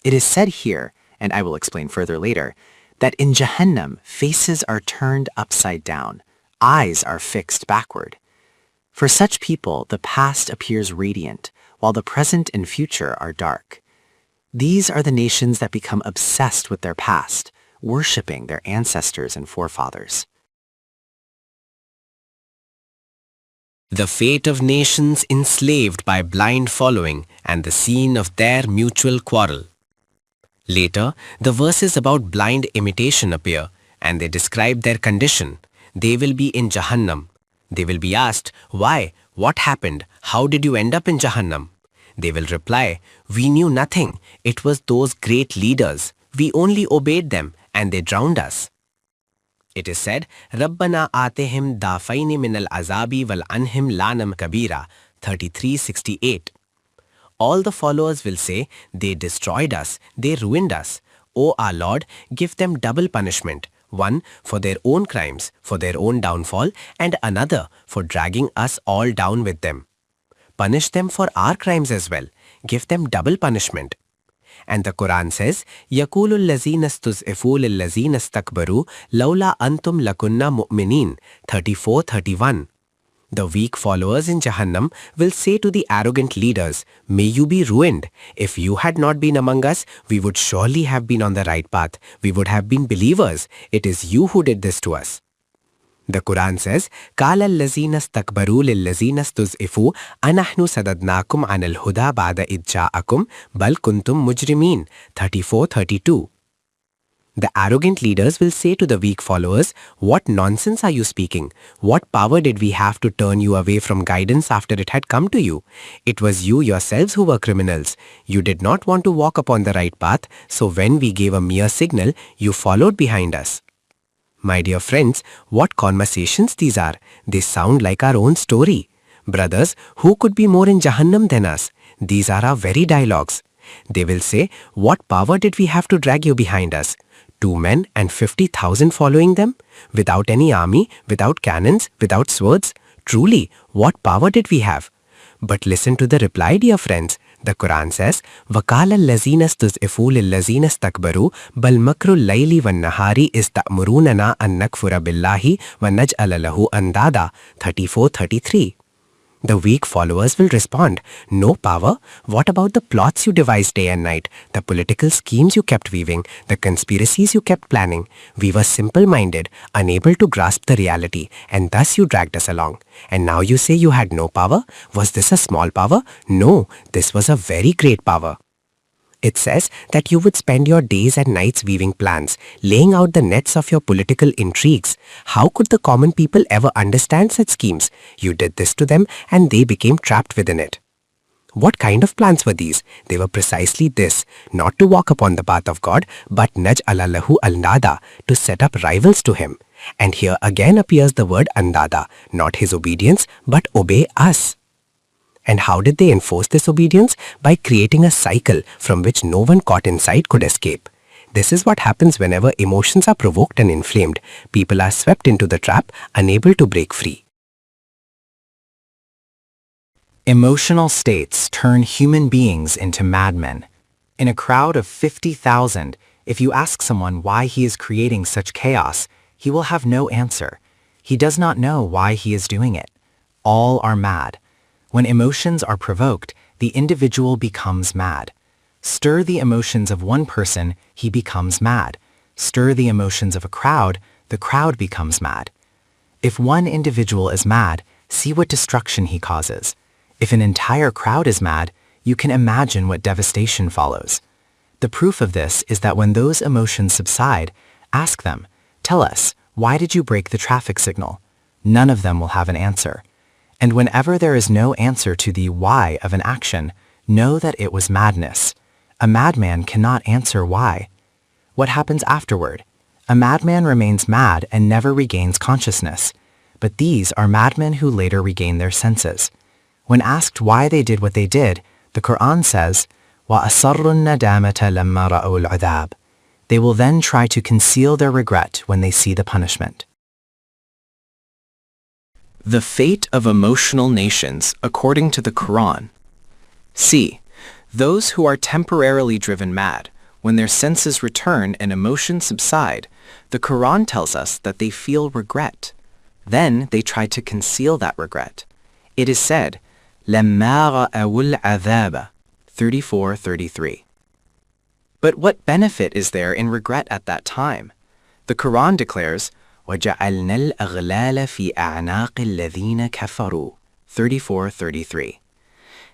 It is said here, and I will explain further later, that in Jahannam faces are turned upside down. Eyes are fixed backward. For such people, the past appears radiant, while the present and future are dark. These are the nations that become obsessed with their past, worshipping their ancestors and forefathers. The fate of nations enslaved by blind following and the scene of their mutual quarrel. Later, the verses about blind imitation appear, and they describe their condition. They will be in Jahannam. They will be asked, why? What happened? How did you end up in Jahannam? They will reply, we knew nothing. It was those great leaders. We only obeyed them, and they drowned us. It is said, Rabbana atehim dafaini min al-azabi wal anhim lanam kabira, 33:68. All the followers will say, they destroyed us, they ruined us. O our Lord, give them double punishment, one for their own crimes, for their own downfall, and another for dragging us all down with them. Punish them for our crimes as well. Give them double punishment. And the Quran says, يَقُولُ الَّذِينَ اسْتُضْعِفُوا لِلَّذِينَ اسْتَكْبَرُوا لَوْلَا أَنْتُمْ لَكُنَّا مُؤْمِنِينَ, 34:31. The weak followers in Jahannam will say to the arrogant leaders, may you be ruined. If you had not been among us, we would surely have been on the right path. We would have been believers. It is you who did this to us. The Quran says, قَالَ الَّذِينَ اسْتَكْبَرُوا لِلَّذِينَ اسْتُضْعِفُوا أَنَحْنُ صَدَدْنَاكُمْ عَنِ الْهُدَى بَعْدَ إِذْ جَاءَكُمْ بَلْ كُنْتُمْ مُجْرِمِينَ, 34:32. The arrogant leaders will say to the weak followers, what nonsense are you speaking? What power did we have to turn you away from guidance after it had come to you? It was you yourselves who were criminals. You did not want to walk upon the right path, so when we gave a mere signal, you followed behind us. My dear friends, what conversations these are. They sound like our own story. Brothers, who could be more in Jahannam than us? These are our very dialogues. They will say, what power did we have to drag you behind us? 2 men and 50,000 following them? Without any army, without cannons, without swords? Truly, what power did we have? But listen to the reply, dear friends. The Quran says, وَقَالَ الَّذِينَ اسْتُضْعِفُوا لِلَّذِينَ اسْتَكْبَرُوا بَلْ مَكْرُ اللَّيْلِ وَالنَّهَارِ إِذْ تَأْمُرُونَنَا أَن نَّكْفُرَ بِاللَّهِ وَنَجْعَلَ لَهُ أَندَادًا, 34:33. The weak followers will respond, no power? What about the plots you devised day and night, the political schemes you kept weaving, the conspiracies you kept planning? We were simple-minded, unable to grasp the reality, and thus you dragged us along. And now you say you had no power? Was this a small power? No, this was a very great power. It says that you would spend your days and nights weaving plans, laying out the nets of your political intrigues. How could the common people ever understand such schemes? You did this to them and they became trapped within it. What kind of plans were these? They were precisely this, not to walk upon the path of God, but naj'ala lahu andada, to set up rivals to him. And here again appears the word andada, not his obedience, but obey us. And how did they enforce this obedience? By creating a cycle from which no one caught inside could escape. This is what happens whenever emotions are provoked and inflamed. People are swept into the trap, unable to break free. Emotional states turn human beings into madmen. In a crowd of 50,000, if you ask someone why he is creating such chaos, he will have no answer. He does not know why he is doing it. All are mad. When emotions are provoked, the individual becomes mad. Stir the emotions of one person, he becomes mad. Stir the emotions of a crowd, the crowd becomes mad. If one individual is mad, see what destruction he causes. If an entire crowd is mad, you can imagine what devastation follows. The proof of this is that when those emotions subside, ask them, tell us, why did you break the traffic signal? None of them will have an answer. And whenever there is no answer to the why of an action, know that it was madness. A madman cannot answer why. What happens afterward? A madman remains mad and never regains consciousness. But these are madmen who later regain their senses. When asked why they did what they did, the Quran says, وَأَصَرُّوا النَّدَامَةَ لَمَّا رَأَوُا الْعَذَابَ. They will then try to conceal their regret when they see the punishment. The fate of emotional nations according to the Quran. C. Those who are temporarily driven mad, when their senses return and emotions subside, the Quran tells us that they feel regret. Then they try to conceal that regret. It is said, لَمَّا رَأَوُا الْعَذَابَ, 34:33. But what benefit is there in regret at that time? The Quran declares, وَجَعَلْنَا الْأَغْلَالَ فِي أَعْنَاقِ الَّذِينَ كَفَرُوا 34:33.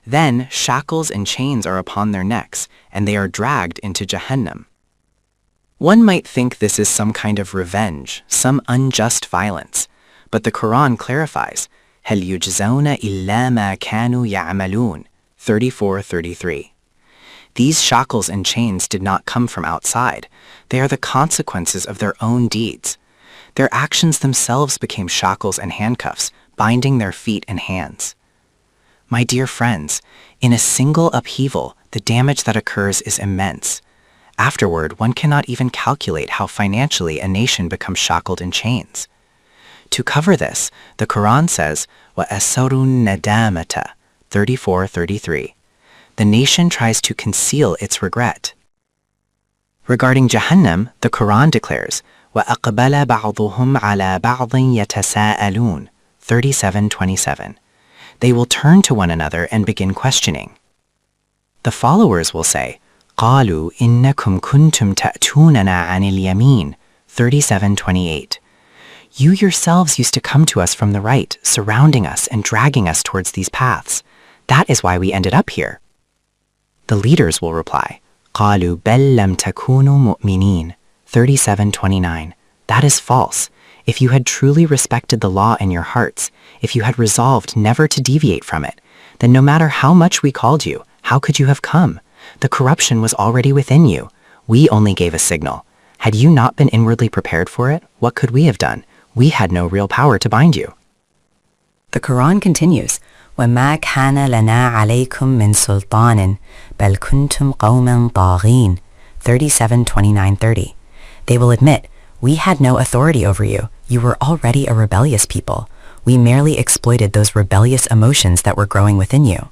Then shackles and chains are upon their necks, and they are dragged into Jahannam. One might think this is some kind of revenge, some unjust violence, but the Quran clarifies, هَلْ يُجْزَوْنَ إِلَّا مَا كَانُوا يَعْمَلُونَ 34:33. These shackles and chains did not come from outside. They are the consequences of their own deeds. Their actions themselves became shackles and handcuffs, binding their feet and hands. My dear friends, in a single upheaval, the damage that occurs is immense. Afterward, one cannot even calculate how financially a nation becomes shackled in chains. To cover this, the Quran says, وَأَسَرُوا النَّدَامَةَ 34:33. The nation tries to conceal its regret. Regarding Jahannam, the Quran declares, وَأَقْبَلَ بَعْضُهُمْ عَلَى بَعْضٍ يَتَسَاءَلُونَ 37:27. They will turn to one another and begin questioning. The followers will say, قَالُوا إِنَّكُمْ كُنْتُمْ تَأْتُونَنَا عَنِ الْيَمِينِ 37:28. You yourselves used to come to us from the right, surrounding us and dragging us towards these paths. That is why we ended up here. The leaders will reply, قَالُوا بَل لَمْ تَكُونُوا مُؤْمِنِينَ 37:29. That is false. If you had truly respected the law in your hearts, if you had resolved never to deviate from it, then no matter how much we called you, how could you have come? The corruption was already within you. We only gave a signal. Had you not been inwardly prepared for it, what could we have done? We had no real power to bind you. The Quran continues, وَمَا كَانَ لَنَا عَلَيْكُمْ مِنْ سُلْطَانٍ بَلْ كُنْتُمْ قَوْمًا طَاغِينَ 37:29-30. They will admit, we had no authority over you. You were already a rebellious people. We merely exploited those rebellious emotions that were growing within you.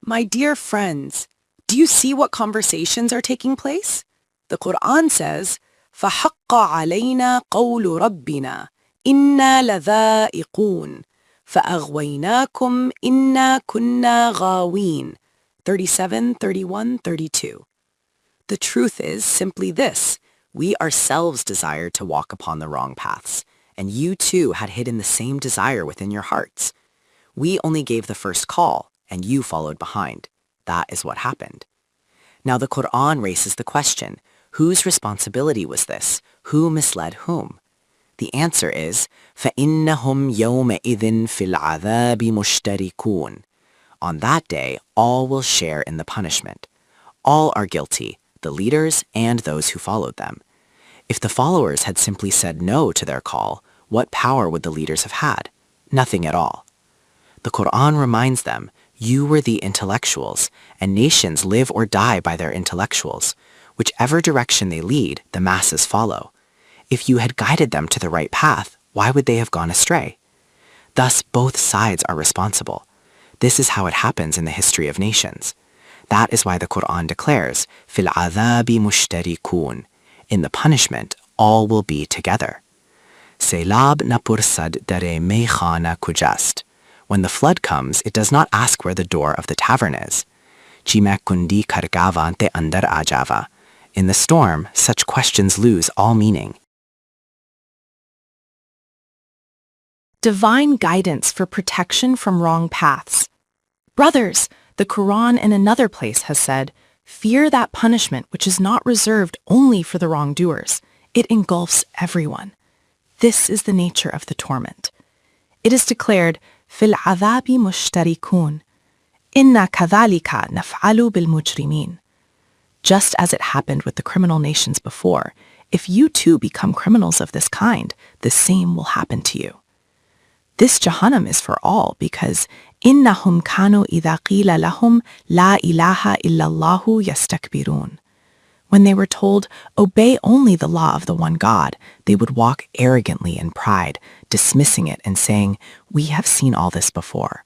My dear friends, do you see what conversations are taking place? The Quran says, فَحَقَّ عَلَيْنَا قَوْلُ رَبِّنَا إِنَّا لَذَائِقُونَ فَأَغْوَيْنَاكُمْ إِنَّا كُنَّا غَاوِينَ 37, 31, 32. The truth is simply this. We ourselves desired to walk upon the wrong paths, and you too had hidden the same desire within your hearts. We only gave the first call, and you followed behind. That is what happened. Now the Quran raises the question, whose responsibility was this? Who misled whom? The answer is, فَإِنَّهُمْ يَوْمَئِذٍ فِي الْعَذَابِ مُشْتَرِكُونَ. On that day, all will share in the punishment. All are guilty, the leaders and those who followed them. If the followers had simply said no to their call, what power would the leaders have had? Nothing at all. The Quran reminds them, you were the intellectuals, and nations live or die by their intellectuals. Whichever direction they lead, the masses follow. If you had guided them to the right path, why would they have gone astray? Thus, both sides are responsible. This is how it happens in the history of nations. That is why the Quran declares, فِي الْعَذَابِ مُشْتَرِكُونَ. In the punishment, all will be together. Selab napursad dare meikhana kujast. When the flood comes, it does not ask where the door of the tavern is. Chimek kundi kargavan te andar ajava. In the storm, such questions lose all meaning. Divine guidance for protection from wrong paths. Brothers, the Quran in another place has said, fear that punishment which is not reserved only for the wrongdoers. It engulfs everyone. This is the nature of the torment. It is declared, فِي الْعَذَابِ مُشْتَرِكُونَ إِنَّا كَذَلِكَ نَفْعَلُ بِالْمُجْرِمِينَ. Just as it happened with the criminal nations before, if you too become criminals of this kind, the same will happen to you. This Jahannam is for all because إِنَّهُمْ كَانُوا إِذَا قِيلَ لَهُمْ لَا إِلَهَ إِلَّا اللَّهُ يَسْتَكْبِرُونَ. When they were told, obey only the law of the one God, they would walk arrogantly in pride, dismissing it and saying, we have seen all this before.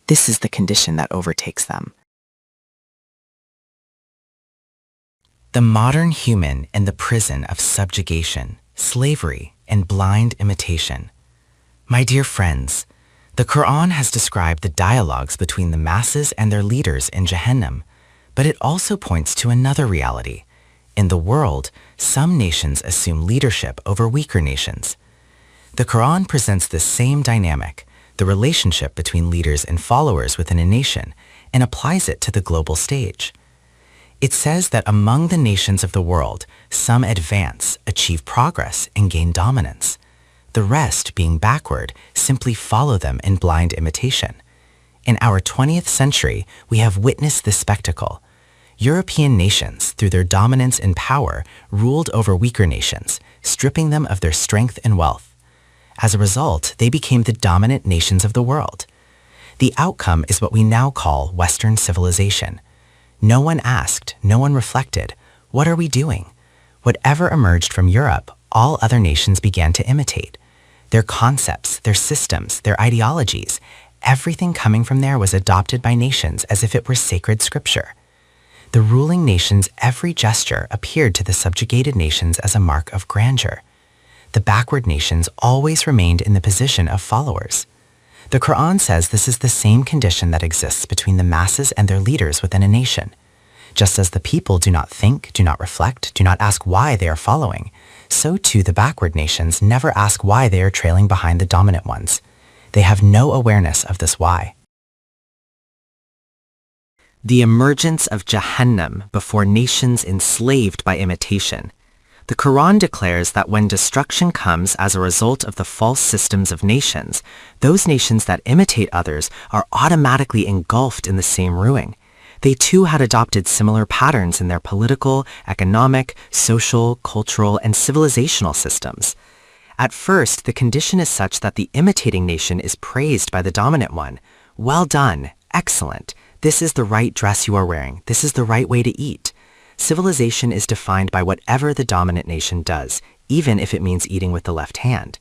This is the condition that overtakes them. The modern human in the prison of subjugation, slavery, and blind imitation. My dear friends, The Quran has described the dialogues between the masses and their leaders in Jahannam, but it also points to another reality. In the world, some nations assume leadership over weaker nations. The Quran presents this same dynamic, the relationship between leaders and followers within a nation, and applies it to the global stage. It says that among the nations of the world, some advance, achieve progress, and gain dominance. The rest, being backward, simply follow them in blind imitation. In our 20th century, we have witnessed this spectacle. European nations, through their dominance and power, ruled over weaker nations, stripping them of their strength and wealth. As a result, they became the dominant nations of the world. The outcome is what we now call Western civilization. No one asked, no one reflected, what are we doing? Whatever emerged from Europe, all other nations began to imitate. Their concepts, their systems, their ideologies, everything coming from there was adopted by nations as if it were sacred scripture. The ruling nation's every gesture appeared to the subjugated nations as a mark of grandeur. The backward nations always remained in the position of followers. The Quran says this is the same condition that exists between the masses and their leaders within a nation. Just as the people do not think, do not reflect, do not ask why they are following, so too the backward nations never ask why they are trailing behind the dominant ones. They have no awareness of this why. The emergence of Jahannam before nations enslaved by imitation. The Quran declares that when destruction comes as a result of the false systems of nations, those nations that imitate others are automatically engulfed in the same ruin. They too had adopted similar patterns in their political, economic, social, cultural, and civilizational systems. At first, the condition is such that the imitating nation is praised by the dominant one. Well done, excellent. This is the right dress you are wearing. This is the right way to eat. Civilization is defined by whatever the dominant nation does, even if it means eating with the left hand.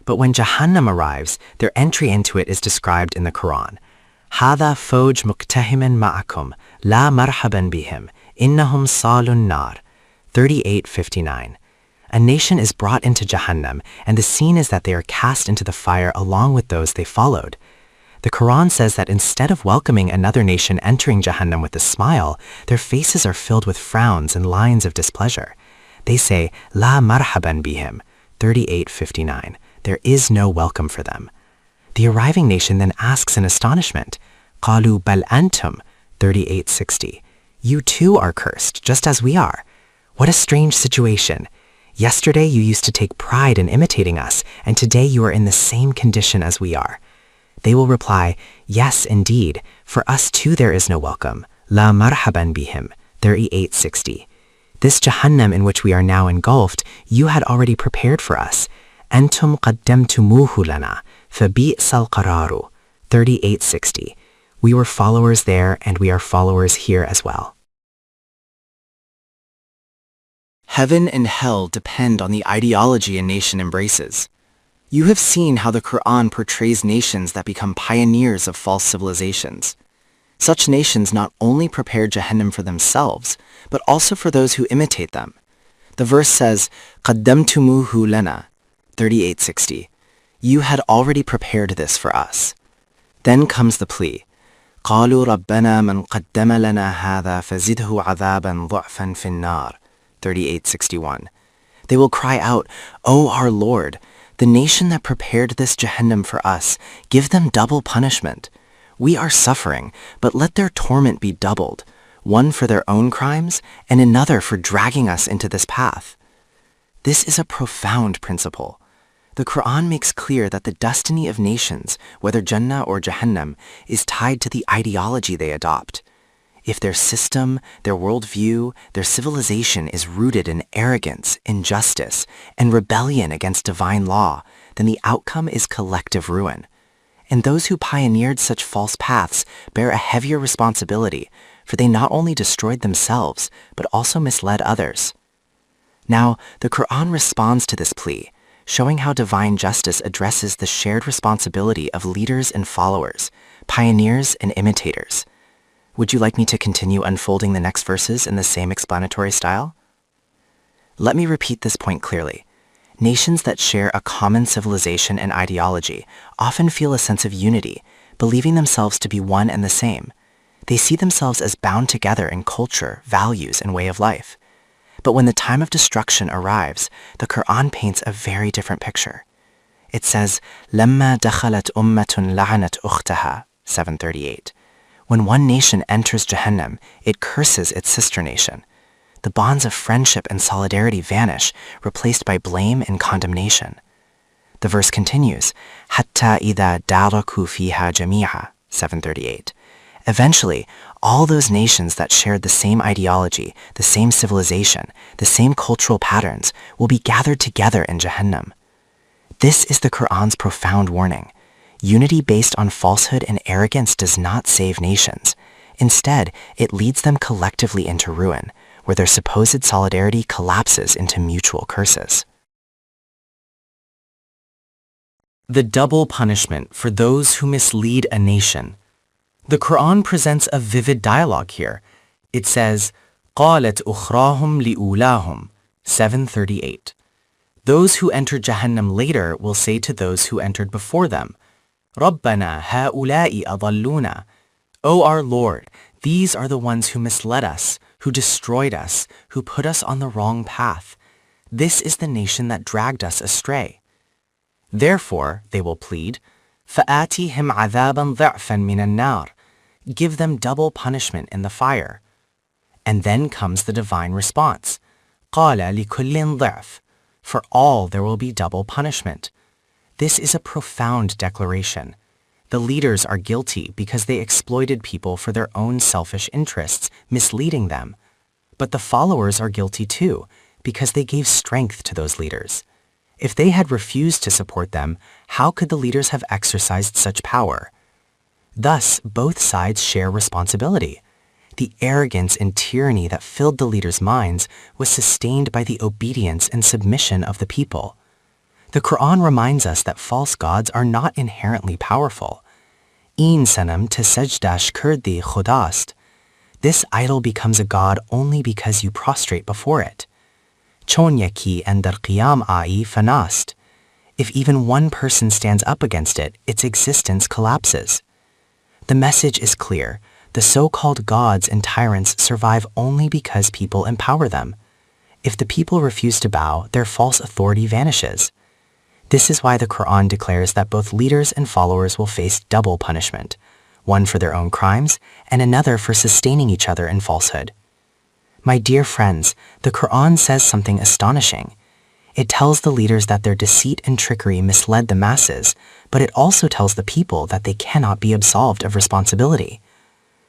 But when Jahannam arrives, their entry into it is described in the Quran. هذا فوج مقتحم معكم لا مرحبا بهم إنهم صالوا النار 38:59. A nation is brought into Jahannam, and the scene is that they are cast into the fire along with those they followed. The Quran says that instead of welcoming another nation entering Jahannam with a smile, their faces are filled with frowns and lines of displeasure. They say, La marhaban bihim, 38:59. There is no welcome for them. The arriving nation then asks in astonishment, Qalu bal antum, 38:60. You too are cursed, just as we are. What a strange situation. Yesterday you used to take pride in imitating us, and today you are in the same condition as we are. They will reply, yes, indeed, for us too there is no welcome. La marhaban bihim, 38:60. This Jahannam in which we are now engulfed, you had already prepared for us. Antum qaddamtumuhu lana, fabi'sal qararu, 38:60. We were followers there, and we are followers here as well. Heaven and hell depend on the ideology a nation embraces. You have seen how the Quran portrays nations that become pioneers of false civilizations. Such nations not only prepare Jahannam for themselves, but also for those who imitate them. The verse says, قَدَّمْتُمُوهُ لَنَا, 38:60. You had already prepared this for us. Then comes the plea, قَالُوا رَبَّنَا مَنْ قَدَّمَ لَنَا هَذَا فَزِدْهُ عَذَابًا ضُعْفًا فِي النَّارِ, 38:61. They will cry out, O our Lord, the nation that prepared this Jahannam for us, give them double punishment. We are suffering, but let their torment be doubled, one for their own crimes and another for dragging us into this path. This is a profound principle. The Quran makes clear that the destiny of nations, whether Jannah or Jahannam, is tied to the ideology they adopt. If their system, their worldview, their civilization is rooted in arrogance, injustice, and rebellion against divine law, then the outcome is collective ruin. And those who pioneered such false paths bear a heavier responsibility, for they not only destroyed themselves, but also misled others. Now, the Quran responds to this plea, showing how divine justice addresses the shared responsibility of leaders and followers, pioneers and imitators. Would you like me to continue unfolding the next verses in the same explanatory style? Let me repeat this point clearly. Nations that share a common civilization and ideology often feel a sense of unity, believing themselves to be one and the same. They see themselves as bound together in culture, values, and way of life. But when the time of destruction arrives, the Quran paints a very different picture. It says, لَمَّا دَخَلَتْ أُمَّةٌ لَعَنَتْ أُخْتَهَا, 738. When one nation enters Jahannam, it curses its sister nation. The bonds of friendship and solidarity vanish, replaced by blame and condemnation. The verse continues, حَتَّى إِذَا دَارَكُوا فِيهَا جَمِيعًا, 738. Eventually, all those nations that shared the same ideology, the same civilization, the same cultural patterns will be gathered together in Jahannam. This is the Quran's profound warning. Unity based on falsehood and arrogance does not save nations. Instead, it leads them collectively into ruin, where their supposed solidarity collapses into mutual curses. The double punishment for those who mislead a nation. The Quran presents a vivid dialogue here. It says, قَالَتْ أُخْرَاهُمْ لِأُولَاهُمْ, 738. Those who enter Jahannam later will say to those who entered before them, رَبَّنَا هَؤُلَاءِ أَضَلُّونَا. O our Lord, these are the ones who misled us, who destroyed us, who put us on the wrong path. This is the nation that dragged us astray. Therefore, they will plead, فَآتِهِمْ عَذَابًا ضِعْفًا مِنَ النَّارِ. Give them double punishment in the fire. And then comes the divine response, قَالَ لِكُلٍّ ضِعْفٍ. For all there will be double punishment. This is a profound declaration. The leaders are guilty because they exploited people for their own selfish interests, misleading them. But the followers are guilty too, because they gave strength to those leaders. If they had refused to support them, how could the leaders have exercised such power? Thus, both sides share responsibility. The arrogance and tyranny that filled the leaders' minds was sustained by the obedience and submission of the people. The Quran reminds us that false gods are not inherently powerful. In sanam te sajdash kurdi khudast. This idol becomes a god only because you prostrate before it. Chonyaki andar qiyam ai fanast. If even one person stands up against it, its existence collapses. The message is clear. The so-called gods and tyrants survive only because people empower them. If the people refuse to bow, their false authority vanishes. This is why the Quran declares that both leaders and followers will face double punishment, one for their own crimes and another for sustaining each other in falsehood. My dear friends, the Quran says something astonishing. It tells the leaders that their deceit and trickery misled the masses, but it also tells the people that they cannot be absolved of responsibility.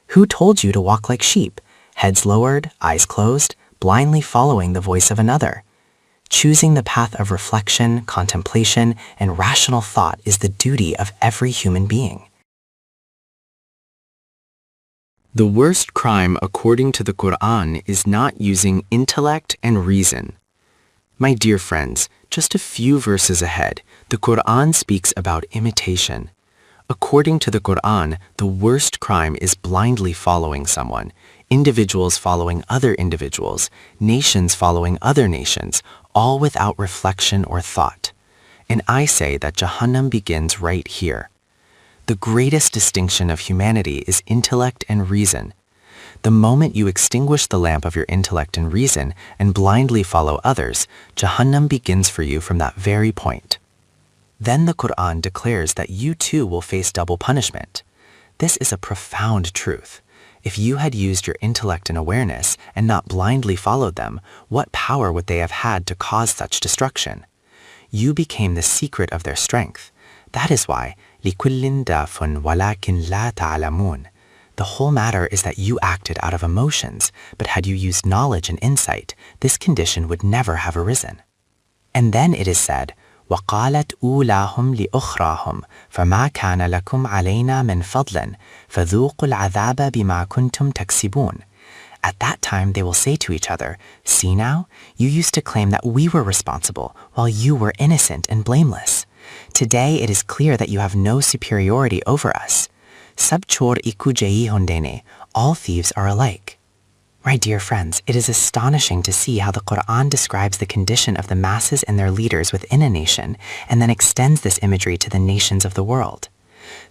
Who told you to walk like sheep, heads lowered, eyes closed, blindly following the voice of another? Choosing the path of reflection, contemplation, and rational thought is the duty of every human being. The worst crime according to the Quran is not using intellect and reason. My dear friends, just a few verses ahead, the Quran speaks about imitation. According to the Quran, the worst crime is blindly following someone, individuals following other individuals, nations following other nations, all without reflection or thought. And I say that Jahannam begins right here. The greatest distinction of humanity is intellect and reason. The moment you extinguish the lamp of your intellect and reason and blindly follow others, Jahannam begins for you from that very point. Then the Quran declares that you too will face double punishment. This is a profound truth. If you had used your intellect and awareness and not blindly followed them, what power would they have had to cause such destruction? You became the secret of their strength. That is why, لِكُلٍّ دَافٌ وَلَكِنْ لَا تَعْلَمُونَ. The whole matter is that you acted out of emotions, but had you used knowledge and insight, this condition would never have arisen. And then it is said, وَقَالَتْ أُولَاهُمْ لِأُخْرَاهُمْ فَمَا كَانَ لَكُمْ عَلَيْنَا مِنْ فَضْلٍ فَذُوقُوا الْعَذَابَ بِمَا كُنْتُمْ تَكْسِبُونَ. At that time they will say to each other, see now, you used to claim that we were responsible, while you were innocent and blameless. Today it is clear that you have no superiority over us. Sab chor iku jayi hondene, all thieves are alike. My dear friends, it is astonishing to see how the Quran describes the condition of the masses and their leaders within a nation, and then extends this imagery to the nations of the world.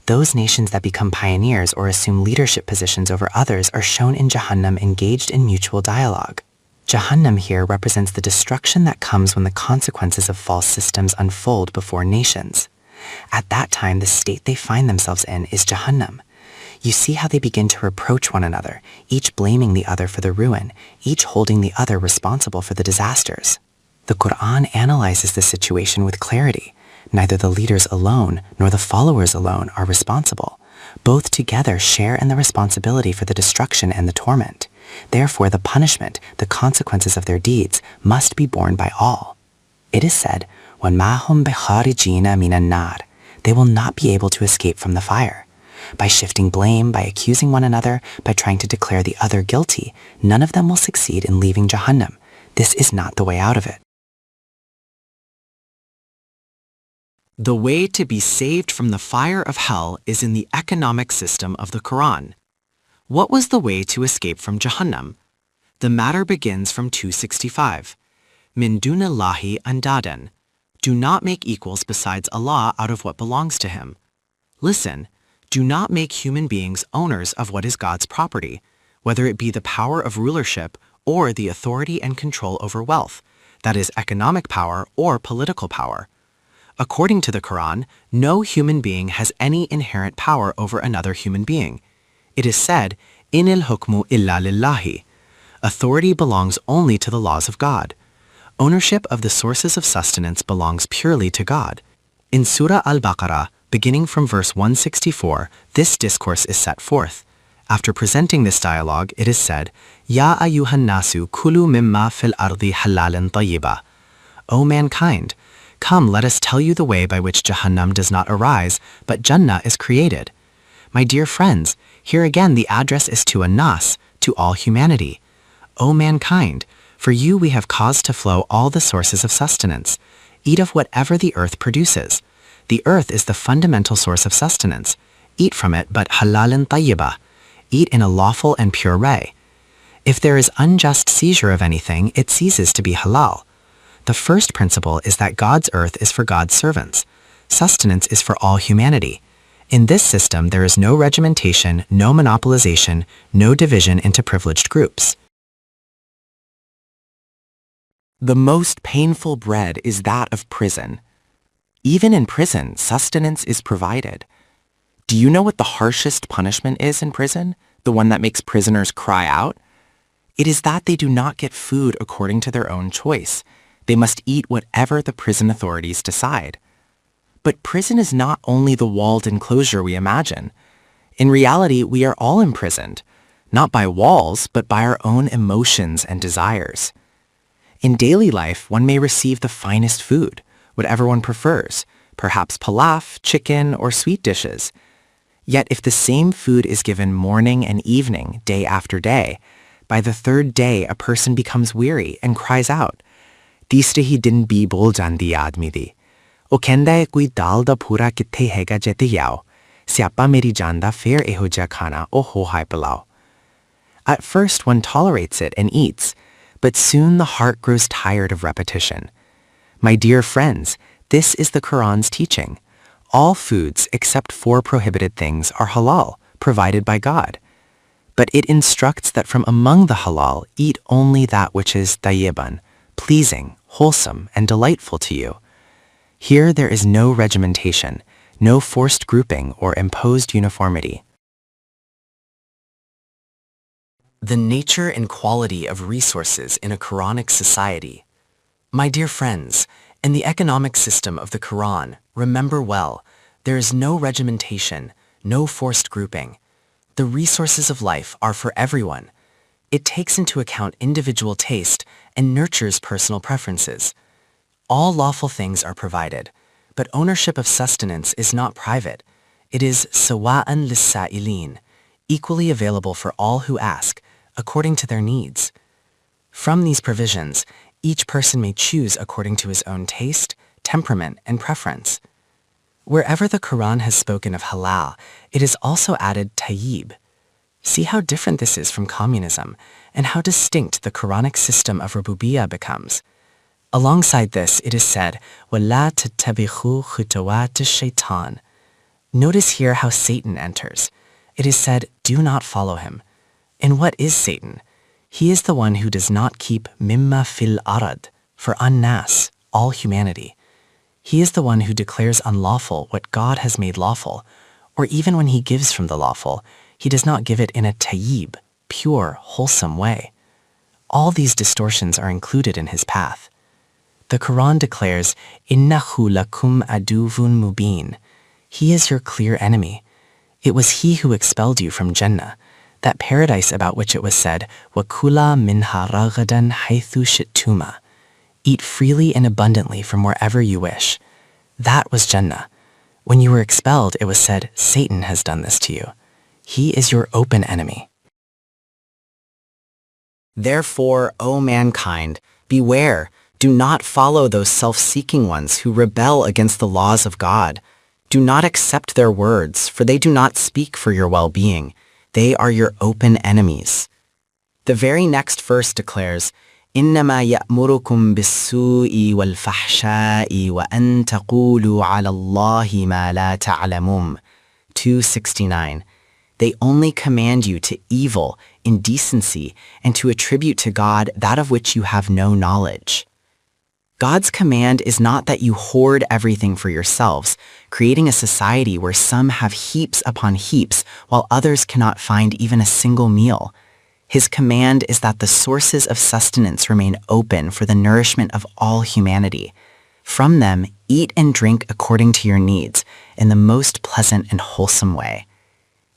Those nations that become pioneers or assume leadership positions over others are shown in Jahannam engaged in mutual dialogue. Jahannam here represents the destruction that comes when the consequences of false systems unfold before nations. At that time, the state they find themselves in is Jahannam. You see how they begin to reproach one another, each blaming the other for the ruin, each holding the other responsible for the disasters. The Quran analyzes the situation with clarity. Neither the leaders alone nor the followers alone are responsible. Both together share in the responsibility for the destruction and the torment. Therefore, the punishment, the consequences of their deeds, must be borne by all. It is said, وَمَا هُمْ بِخَارِجِينَ مِنَ النَّارِ. They will not be able to escape from the fire. By shifting blame, by accusing one another, by trying to declare the other guilty, none of them will succeed in leaving Jahannam. This is not the way out of it. The way to be saved from the fire of hell is in the economic system of the Quran. What was the way to escape from Jahannam? The matter begins from 265. Min dunillahi andadan. Do not make equals besides Allah out of what belongs to Him. Listen, do not make human beings owners of what is God's property, whether it be the power of rulership or the authority and control over wealth, that is economic power or political power. According to the Quran, no human being has any inherent power over another human being. It is said, Inil hukmu illa lillahi. Authority belongs only to the laws of God. Ownership of the sources of sustenance belongs purely to God. In Surah Al-Baqarah, beginning from verse 164, this discourse is set forth. After presenting this dialogue, it is said, Ya ayyuhan nasu kulu mimma fil ardi halalan tayyiba. O mankind, come, let us tell you the way by which Jahannam does not arise, but Jannah is created. My dear friends, here again the address is to an-nas, to all humanity. O mankind, for you we have caused to flow all the sources of sustenance. Eat of whatever the earth produces. The earth is the fundamental source of sustenance. Eat from it, but halalan tayyiba. Eat in a lawful and pure way. If there is unjust seizure of anything, it ceases to be halal. The first principle is that God's earth is for God's servants. Sustenance is for all humanity. In this system, there is no regimentation, no monopolization, no division into privileged groups. The most painful bread is that of prison. Even in prison, sustenance is provided. Do you know what the harshest punishment is in prison? The one that makes prisoners cry out? It is that they do not get food according to their own choice. They must eat whatever the prison authorities decide. But prison is not only the walled enclosure we imagine. In reality, we are all imprisoned, not by walls, but by our own emotions and desires. In daily life, one may receive the finest food, whatever one prefers, perhaps pilaf, chicken, or sweet dishes. Yet if the same food is given morning and evening, day after day, by the third day a person becomes weary and cries out, "Tisre hi din bhi bol jandi aadmi di. O kenda hai koi dal da pura kithe hega jete yao. Siapa meri janda fair eho ja khana o ho hai pilao." At first one tolerates it and eats, but soon the heart grows tired of repetition. My dear friends, this is the Quran's teaching. All foods except 4 prohibited things are halal, provided by God. But it instructs that from among the halal, eat only that which is tayyiban, pleasing, wholesome, and delightful to you. Here there is no regimentation, no forced grouping or imposed uniformity. The nature and quality of resources in a Quranic society. My dear friends, in the economic system of the Quran, remember well, there is no regimentation, no forced grouping. The resources of life are for everyone. It takes into account individual taste and nurtures personal preferences. All lawful things are provided, but ownership of sustenance is not private. It is sawa'an lis-sa'ilin, equally available for all who ask, according to their needs. From these provisions, each person may choose according to his own taste, temperament, and preference. Wherever the Quran has spoken of halal, it has also added tayyib. See how different this is from communism, and how distinct the Quranic system of rububiyyah becomes. Alongside this, it is said, وَلَا تَتَّبِخُوا خُطُوَاتِ الشَّيْطَانِ. Notice here how Satan enters. It is said, do not follow him. And what is Satan? He is the one who does not keep mimma fil arad, for an-nas, all humanity. He is the one who declares unlawful what God has made lawful, or even when he gives from the lawful, he does not give it in a tayyib, pure, wholesome way. All these distortions are included in his path. The Quran declares, إِنَّهُ لَكُمْ عَدُوٌّ مُبِينٌ. He is your clear enemy. It was he who expelled you from Jannah, that paradise about which it was said, وَكُلَا مِنْهَا رَغَدًا حَيْثُ شِئْتُمَا. Eat freely and abundantly from wherever you wish. That was Jannah. When you were expelled, it was said, Satan has done this to you. He is your open enemy. Therefore, O mankind, beware, do not follow those self-seeking ones who rebel against the laws of God. Do not accept their words, for they do not speak for your well-being. They are your open enemies. The very next verse declares, إِنَّمَا يَأْمُرُكُمْ بِالسُّوءِ وَالْفَحْشَاءِ وَأَن تَقُولُوا عَلَى اللَّهِ مَا لَا تَعْلَمُونَ. 269. They only command you to evil, indecency, and to attribute to God that of which you have no knowledge. God's command is not that you hoard everything for yourselves, creating a society where some have heaps upon heaps while others cannot find even a single meal. His command is that the sources of sustenance remain open for the nourishment of all humanity. From them, eat and drink according to your needs, in the most pleasant and wholesome way.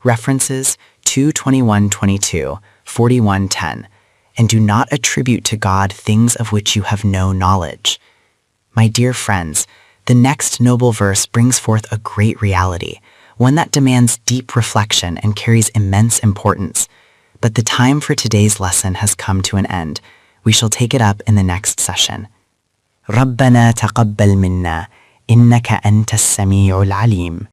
References 2:21-22, 41:10. And do not attribute to God things of which you have no knowledge. My dear friends, the next noble verse brings forth a great reality, one that demands deep reflection and carries immense importance. But the time for today's lesson has come to an end. We shall take it up in the next session. رَبَّنَا تَقَبَّلْ مِنَّا إِنَّكَ أَنْتَ السَّمِيعُ الْعَلِيمُ.